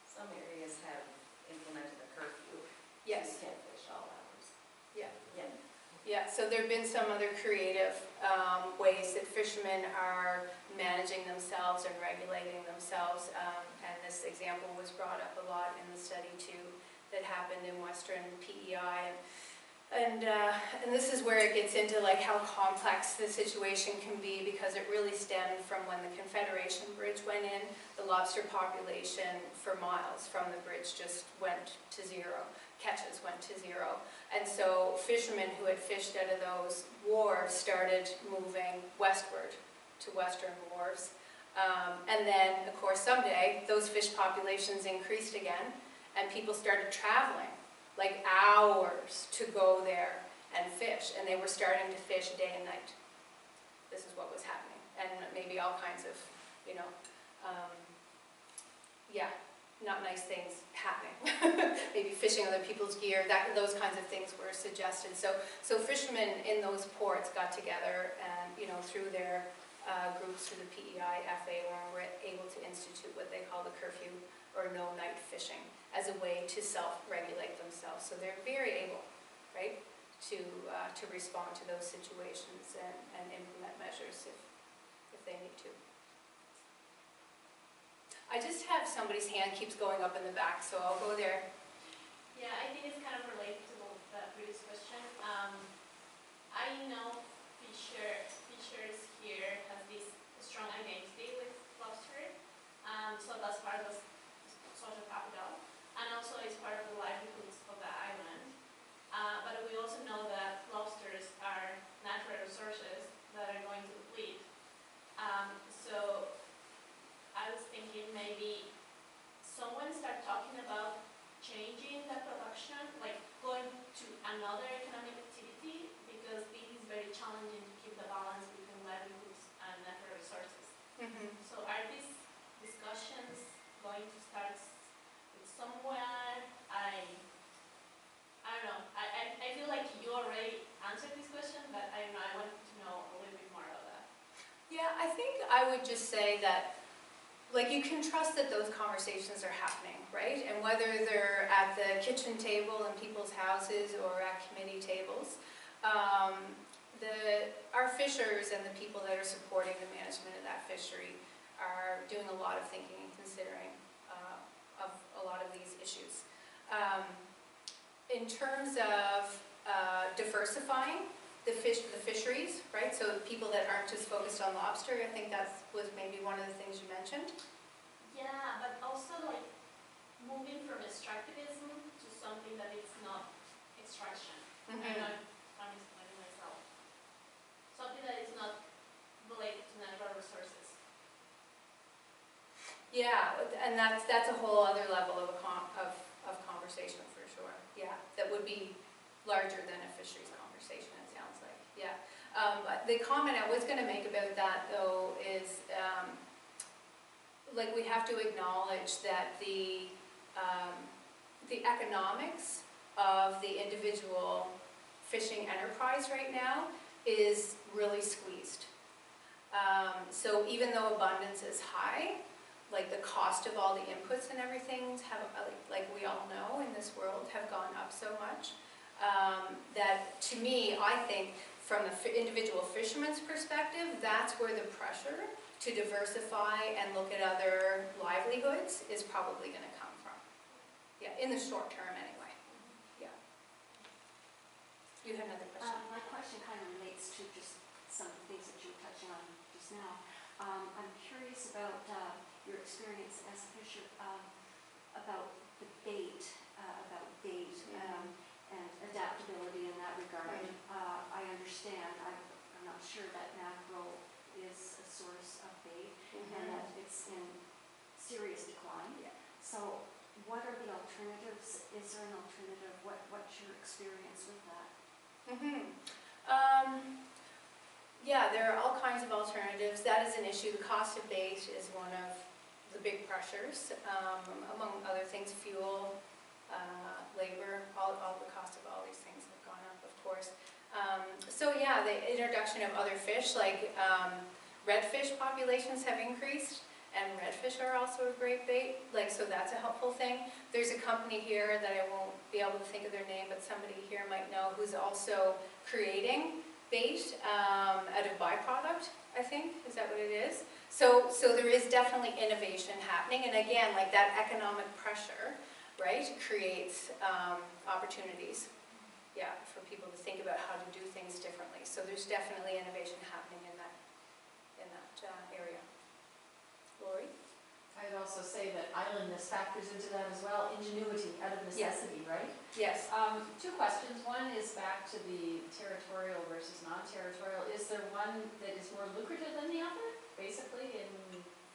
Some areas have implemented a curfew. Yes. You can't fish all hours. Yeah. Yeah. Yeah, so there have been some other creative ways that fishermen are managing themselves and regulating themselves, and this example was brought up a lot in the study too that happened in Western PEI. And this is where it gets into like how complex the situation can be, because it really stemmed from when the Confederation Bridge went in. The lobster population for miles from the bridge just went to zero. Catches went to zero. And so fishermen who had fished out of those wharves started moving westward to western wharves. And then, of course, someday those fish populations increased again, and people started traveling like hours to go there and fish, and they were starting to fish day and night. This is what was happening, and maybe all kinds of, you know, yeah, not nice things happening. Maybe fishing other people's gear, those kinds of things were suggested. So fishermen in those ports got together and, you know, through their groups, through the PEI, FA, were able to institute what they call the curfew or no night fishing as a way to self-regulate themselves. So they're very able, right, to respond to those situations and implement measures if they need to. I just have somebody's hand keeps going up in the back, so I'll go there. Yeah, I think it's kind of related to the previous question. I know fishers here have this strong identity with lobster, so that's part of social capital, and also it's part of the livelihoods of the island. But we also know that lobsters are natural resources that are going to deplete. So I was thinking maybe someone start talking about changing the production, like going to another economic activity, because it is very challenging to keep the balance between livelihoods and natural resources. So are these discussions going to start with somewhere? I don't know. I feel like you already answered this question, but I don't know, I wanted to know a little bit more about that. Yeah, I think I would just say that, like, you can trust that those conversations are happening, right? And whether they're at the kitchen table in people's houses or at committee tables, our fishers and the people that are supporting the management of that fishery are doing a lot of thinking and considering of a lot of these issues. In terms of diversifying the fisheries, right? right? So people that aren't just focused on lobster, I think that was maybe one of the things you mentioned. Yeah, but also like moving from extractivism to something that is not extraction. I don't know if I'm explaining myself. Something that is not related to natural resources. Yeah, and that's a whole other level of conversation for sure. Yeah, that would be larger than a fisheries conversation, it sounds like. Yeah. But the comment I was going to make about that, though, is like we have to acknowledge that the economics of the individual fishing enterprise right now is really squeezed. So even though abundance is high, like the cost of all the inputs and everything have, like we all know in this world, have gone up so much that to me, I think from the individual fisherman's perspective, that's where the pressure to diversify and look at other livelihoods is probably going to come from. Yeah, in the short term anyway. Yeah. You have another question? My question kind of relates to just some of the things that you were touching on just now. I'm curious about your experience as a fisher, about the bait, and adaptability in that regard. I understand, I'm not sure that mackerel is a source of bait and that it's in serious decline. Yeah. So what are the alternatives? Is there an alternative? What's your experience with that? Yeah, there are all kinds of alternatives. That is an issue. The cost of bait is one of the big pressures, among other things, fuel, labor, all the cost of all these things have gone up, of course. So yeah, the introduction of other fish, like redfish populations have increased, and redfish are also a great bait, like, so that's a helpful thing. There's a company here that I won't be able to think of their name, but somebody here might know, who's also creating bait out of byproduct, I think, is that what it is? So there is definitely innovation happening, and again, like that economic pressure, right, creates opportunities, yeah, for people to think about how to do things differently. So there's definitely innovation happening in that area. Lori? I would also say that islandness factors into that as well, ingenuity out of necessity, right? Yes. Two questions. One is back to the territorial versus non-territorial. Is there one that is more lucrative than the other, basically, in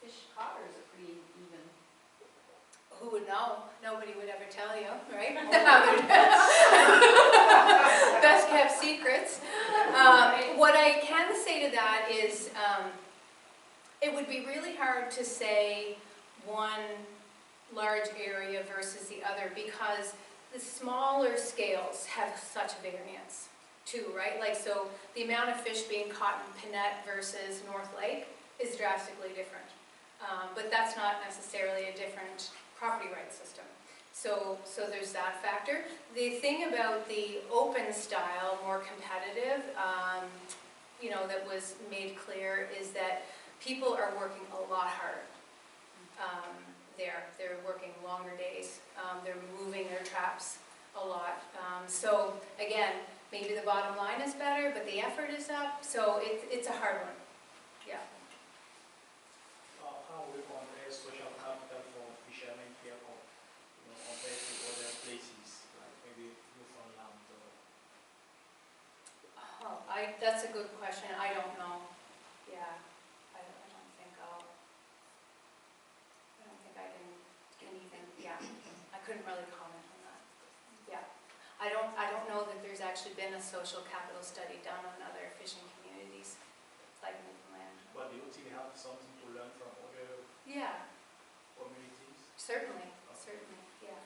fish caught, or is it pretty even? Who would know? Nobody would ever tell you, right? Best kept secrets. What I can say to that is it would be really hard to say one large area versus the other, because the smaller scales have such variance too, right? Like, so the amount of fish being caught in Pinette versus North Lake is drastically different. But that's not necessarily a different property rights system. So there's that factor. The thing about the open style, more competitive, you know, that was made clear is that people are working a lot harder there. They're working longer days. They're moving their traps a lot. So again, maybe the bottom line is better, but the effort is up. So it's a hard one. Yeah. How we compare social capital for fishermen here, compared to other places, like maybe Newfoundland or... Oh, that's a good question. I don't know. Yeah. I don't think I can even, yeah. I couldn't really comment on that. Yeah. I don't know that there's actually been a social capital study done on other fishing communities like Newfoundland. But do you think we have something to learn from other Yeah, communities? certainly, yeah.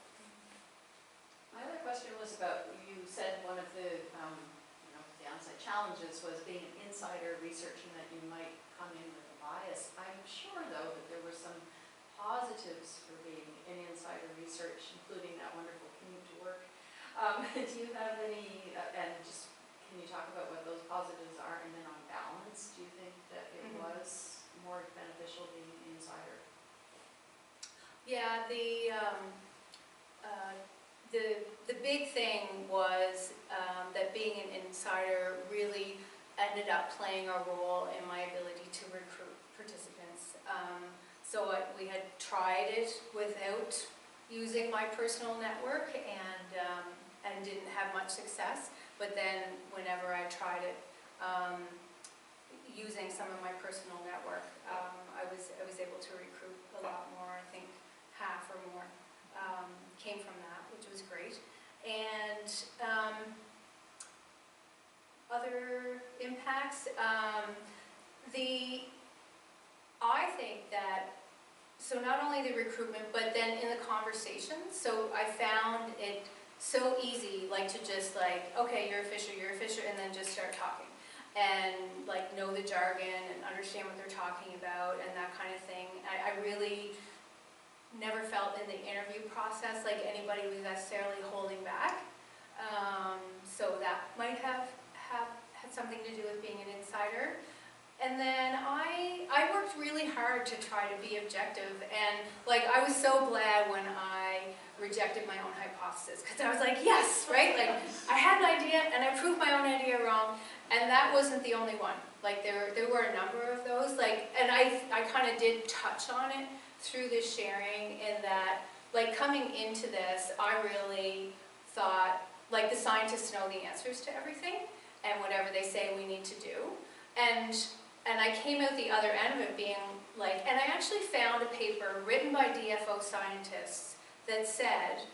My other question was about, you said one of the downside challenges was being an insider, researching that you might come in with a bias. I'm sure, though, that there were some positives for being an insider research, including that wonderful commute to work. Do you have any, and just can you talk about what those positives are, and then on balance, do you think that it was more beneficial being an insider? Yeah, the big thing was that being an insider really ended up playing a role in my ability to recruit participants. So we had tried it without using my personal network and didn't have much success. But then whenever I tried it, using some of my personal network, I was able to recruit a lot more. I think half or more came from that, which was great. And other impacts, I think that, so not only the recruitment, but then in the conversations, so I found it so easy, like to just like, okay, you're a fisher, and then just start talking. And like know the jargon and understand what they're talking about and that kind of thing. I really never felt in the interview process like anybody was necessarily holding back. So that might have had something to do with being an insider. And then I worked really hard to try to be objective, and like I was so glad when I rejected my own hypothesis, because I was like, yes, right? Like I had an idea and I proved my own idea wrong, and that wasn't the only one. Like there were a number of those, like, and I kind of did touch on it through this sharing, in that like coming into this, I really thought like the scientists know the answers to everything and whatever they say we need to do. And I came out the other end of it being like, and I actually found a paper written by DFO scientists that said,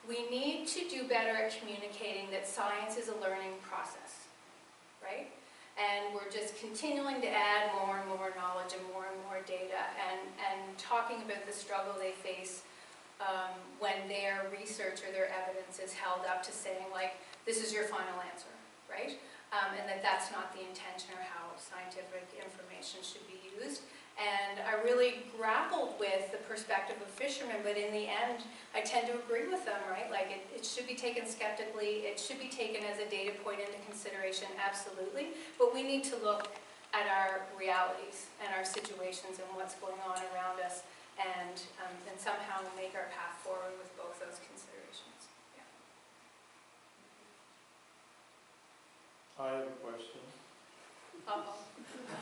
we need to do better at communicating that science is a learning process, right? And we're just continuing to add more and more knowledge and more data, and talking about the struggle they face when their research or their evidence is held up to saying like, this is your final answer, right? And that's not the intention or how scientific information should be used. And I really grappled with the perspective of fishermen, but in the end, I tend to agree with them, right? Like it should be taken skeptically, it should be taken as a data point into consideration, absolutely. But we need to look at our realities and our situations and what's going on around us, and somehow make our path forward with both those considerations. I have a question.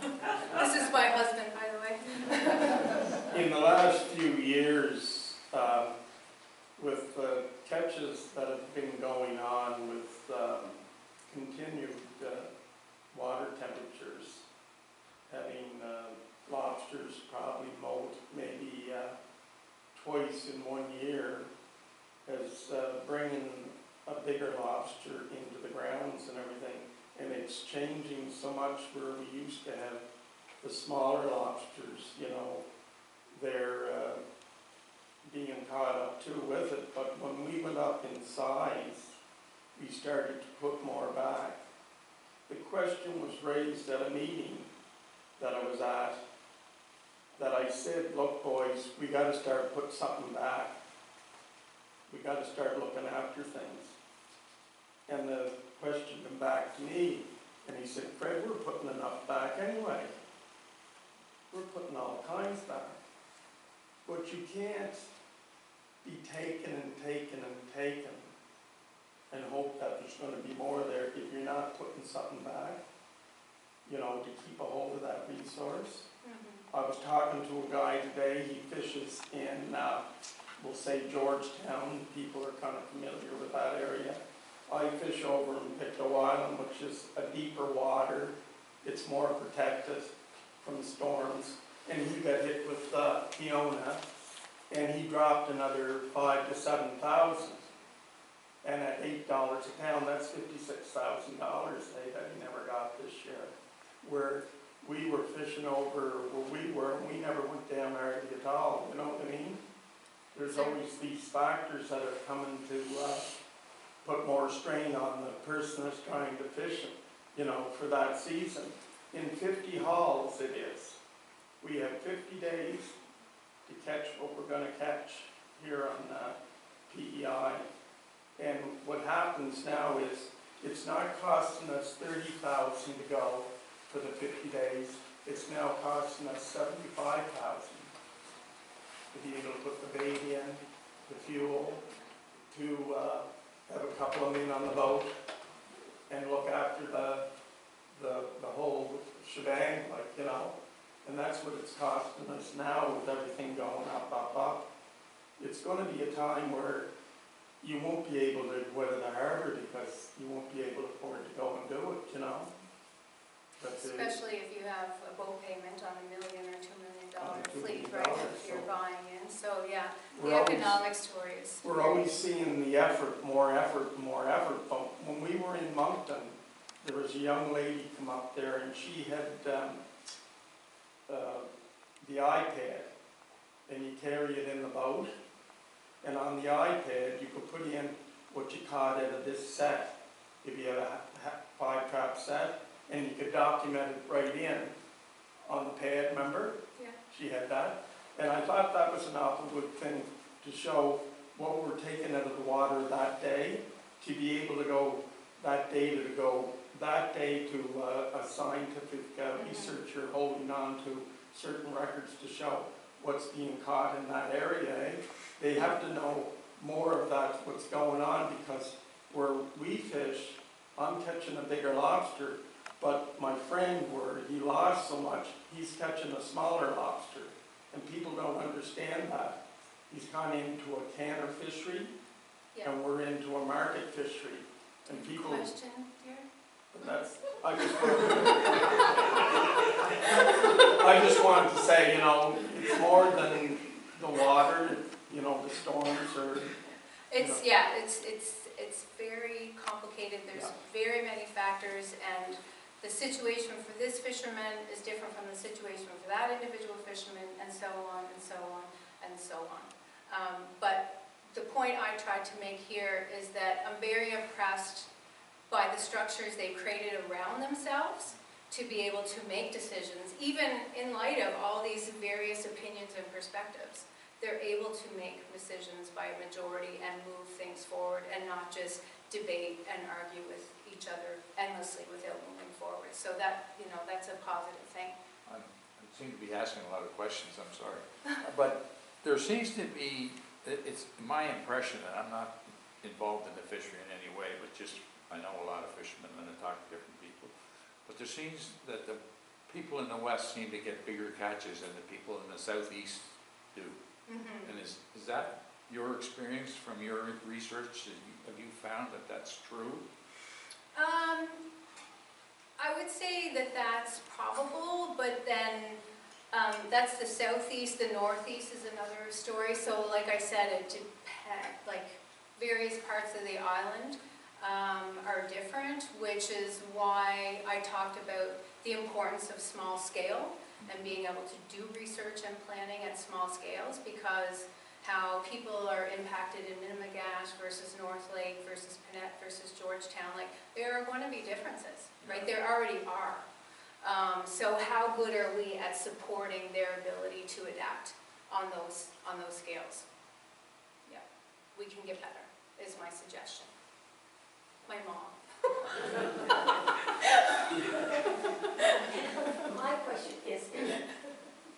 This is my husband, by the way. In the last few years, with the catches that have been going on with continued water temperatures, having lobsters probably molt maybe twice in 1 year, is bringing a bigger lobster into the grounds and everything. And it's changing so much where we used to have the smaller lobsters, you know, they're being caught up too with it. But when we went up in size, we started to put more back. The question was raised at a meeting that I was at, that I said, look boys, we got to start putting something back. We got to start looking after things. And the question came back to me, and he said, Fred, we're putting enough back anyway. We're putting all kinds back. But you can't be taking and taking and taking and hope that there's going to be more there if you're not putting something back, you know, to keep a hold of that resource. I was talking to a guy today, he fishes in, we'll say Georgetown, people are kind of familiar with that area. I fish over in Pictou Island, which is a deeper water. It's more protected from storms. And he got hit with Fiona, and he dropped another 5,000 to 7,000. And at $8 a pound, that's $56,000 that he never got this year. Where we were fishing over where we were, and we never went down hardly at all. You know what I mean? There's always these factors that are coming to put more strain on the person that's trying to fish, you know, for that season. In 50 hauls it is. We have 50 days to catch what we're going to catch here on PEI. And what happens now is it's not costing us $30,000 to go for the 50 days. It's now costing us $75,000 to be able to put the bait in, the fuel, to have a couple of men on the boat and look after the whole shebang, like, you know, and that's what it's costing us now with everything going up. It's gonna be a time where you won't be able to go to the harbor because you won't be able to afford to go and do it, you know? But, Especially if you have a boat payment on $1 million or $2 million On a $2 fleet, million, right, that you're so- buying in. So, yeah, we're the always- economic story is. We're always seeing the effort, more effort, but when we were in Moncton, there was a young lady come up there and she had the iPad, and you carry it in the boat, and on the iPad you could put in what you caught out of this set, if you had a 5-trap set, and you could document it right in on the pad, remember? Yeah. She had that, and I thought that was an awful good thing to show what we're taking out of the water that day, to be able to go that data to go that day to a scientific researcher holding on to certain records to show what's being caught in that area. Eh? They have to know more of that, what's going on, because where we fish, I'm catching a bigger lobster, but my friend, where he lost so much, he's catching a smaller lobster, and people don't understand that. He's gone into a canner fishery, Yeah. and we're into a market fishery. And people, Question here? that's, I just wanted to say, you know, it's more than the water, you know, the storms or, It's, yeah, it's very complicated. There's very many factors, and the situation for this fisherman is different from the situation for that individual fisherman, and so on, and so on, and so on. But the point I tried to make here is that I'm very impressed by the structures they've created around themselves to be able to make decisions, even in light of all these various opinions and perspectives. They're able to make decisions by a majority and move things forward and not just debate and argue with each other endlessly without moving forward. So that, you know, that's a positive thing. I seem to be asking a lot of questions, I'm sorry. But there seems to be, it's my impression, that I'm not involved in the fishery in any way, but just, I know a lot of fishermen and I talk to different people. But there seems that the people in the West seem to get bigger catches than the people in the Southeast do. And is that your experience from your research? Have you found that that's true? I would say that that's probable, but then that's the Southeast. The Northeast is another story. So like I said, it depends, like various parts of the island are different, which is why I talked about the importance of small scale and being able to do research and planning at small scales, because how people are impacted in Minimagash versus North Lake versus Panett versus Georgetown, like there are going to be differences, right? There already are. So how good are we at supporting their ability to adapt on those scales? Yeah, we can get better, is my suggestion. My mom. My question is,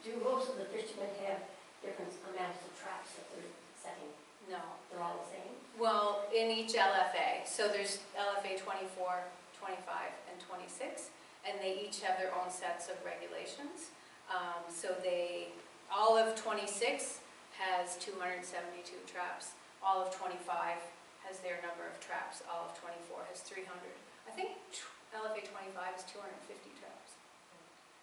do most of the fishermen have different amounts of traps that they're setting? No. They're all the same? Well, in each LFA. So there's LFA 24, 25, and 26, and they each have their own sets of regulations. So all of 26 has 272 traps. All of 25 has their number of traps. All of 24 has 300. I think LFA 25 is 250 traps.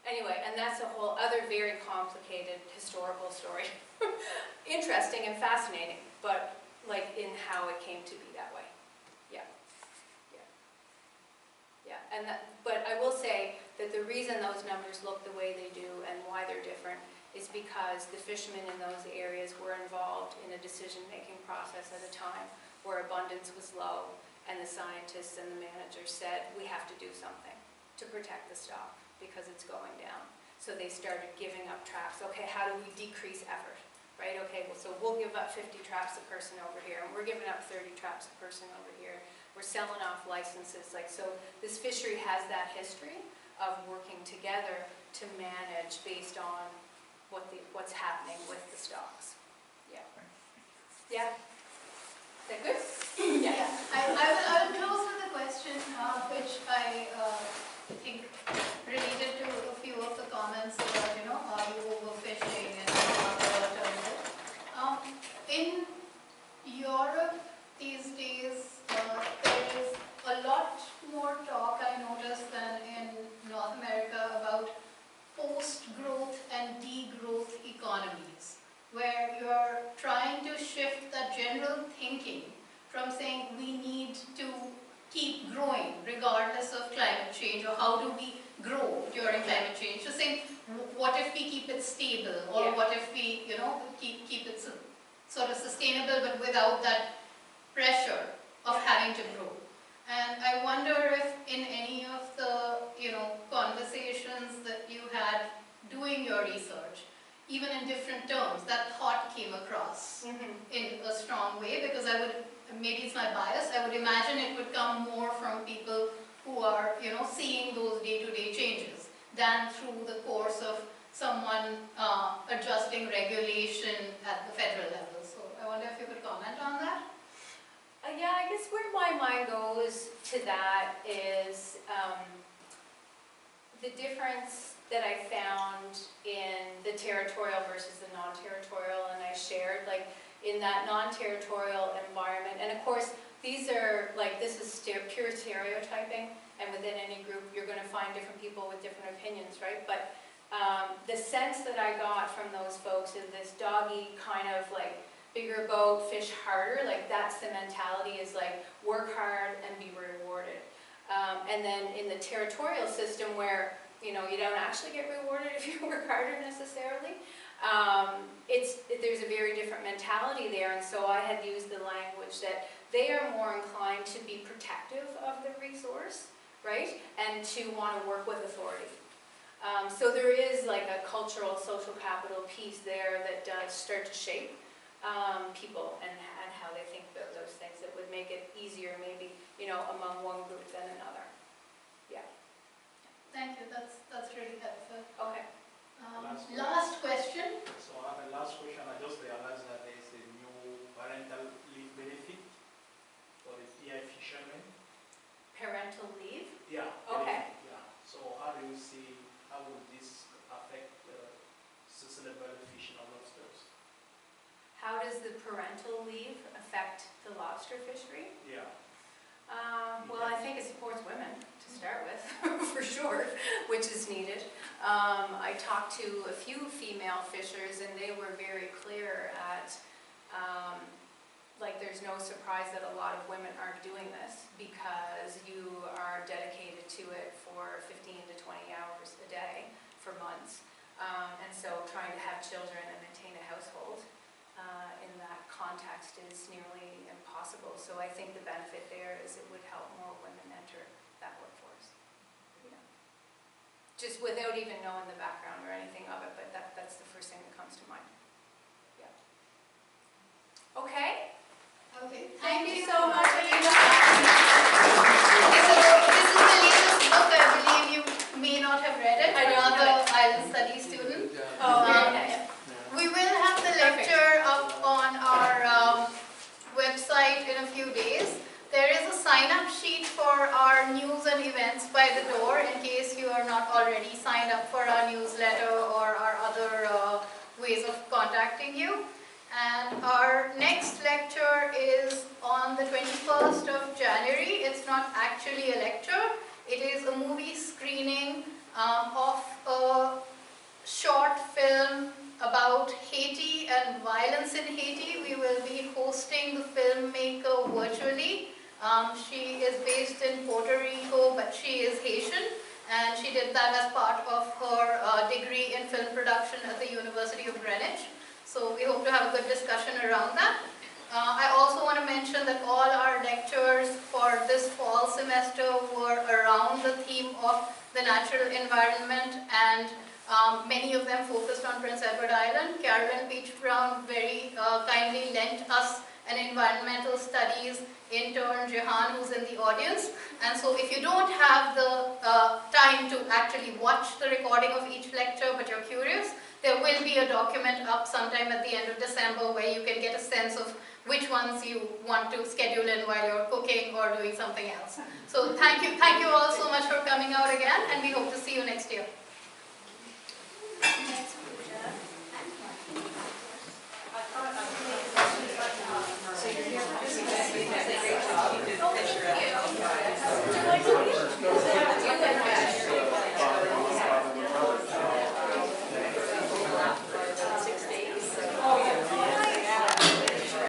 Anyway, and that's a whole other very complicated historical story. Interesting and fascinating, but like in how it came to be that way. Yeah. Yeah. Yeah. And but I will say that the reason those numbers look the way they do and why they're different is because the fishermen in those areas were involved in a decision-making process at a time where abundance was low, and the scientists and the managers said, we have to do something to protect the stock because it's going down. So they started giving up traps. Okay, how do we decrease effort, right? Okay, well, so we'll give up 50 traps a person over here, and we're giving up 30 traps a person over here. We're selling off licenses. Like, so this fishery has that history of working together to manage based on what's happening with the stocks. Yeah. Yeah. Is that good? Yeah. I will close with a question which I think related to a few of the comments about, are you overfishing and other alternatives. In Europe these days, there is a lot more talk, I noticed, than in North America about post-growth and degrowth economies, where you're trying to shift that general thinking from saying we need to keep growing regardless of climate change, or how do we grow during climate change, to saying what if we keep it stable, or what if we keep it sort of sustainable but without that pressure of having to grow. And I wonder if in any of the conversations that you had doing your research, even in different terms, that thought came across in a strong way, because I would, maybe it's my bias, I would imagine it would come more from people who are seeing those day-to-day changes than through the course of someone adjusting regulation at the federal level. So I wonder if you could comment on that. Yeah, I guess where my mind goes to that is the difference that I found in the territorial versus the non-territorial, and I shared, like, in that non-territorial environment, and of course these are, like, this is pure stereotyping, and within any group you're going to find different people with different opinions, right? But the sense that I got from those folks is this doggy kind of, like, bigger boat, fish harder, like that's the mentality, is like work hard and be rewarded. And then in the territorial system where you don't actually get rewarded if you work harder necessarily, there's a very different mentality there, and so I had used the language that they are more inclined to be protective of the resource, right, and to want to work with authority. So there is like a cultural, social capital piece there that does start to shape people and how they think about those things. That would make it easier maybe, among one group than another. Yeah. Thank you, that's really helpful. Okay. Last question. So I have a last question. I just realized that there is a new parental leave benefit for the PEI fishermen. Parental leave? Yeah. Okay. Benefit, yeah. So how do you see, how will this affect sustainable fishing of lobsters? How does the parental leave affect the lobster fishery? Yeah. Well, I think it supports women to start with, for sure, which is needed. I talked to a few female fishers, and they were very clear at, like, there's no surprise that a lot of women aren't doing this because you are dedicated to it for 15 to 20 hours a day for months. And so trying to have children and maintain a household in that context is nearly impossible. So I think the benefit there is it would help more women enter that workforce. Just without even knowing the background or anything of it, but that's the first thing that comes to mind. Yeah. Okay. Okay. Thank you so much, Anita. This is the latest book. I believe you may not have read it. I don't Another have it. island studies student. Oh, okay. We will have the lecture up on our website in a few days. There is a sign-up sheet for our news and events by the door in case you are not already signed up for our newsletter or our other ways of contacting you. And our next lecture is on the 21st of January. It's not actually a lecture. It is a movie screening of a short film about Haiti and violence in Haiti. We will be hosting the filmmaker virtually. She is based in Puerto Rico, but she is Haitian, and she did that as part of her degree in film production at the University of Greenwich. So we hope to have a good discussion around that. I also want to mention that all our lectures for this fall semester were around the theme of the natural environment, and many of them focused on Prince Edward Island. Carolyn Beach Brown very kindly lent us an environmental studies intern, Jehan, who's in the audience. And so if you don't have the time to actually watch the recording of each lecture, but you're curious, there will be a document up sometime at the end of December where you can get a sense of which ones you want to schedule in while you're cooking or doing something else. So thank you all so much for coming out again, and we hope to see you next year.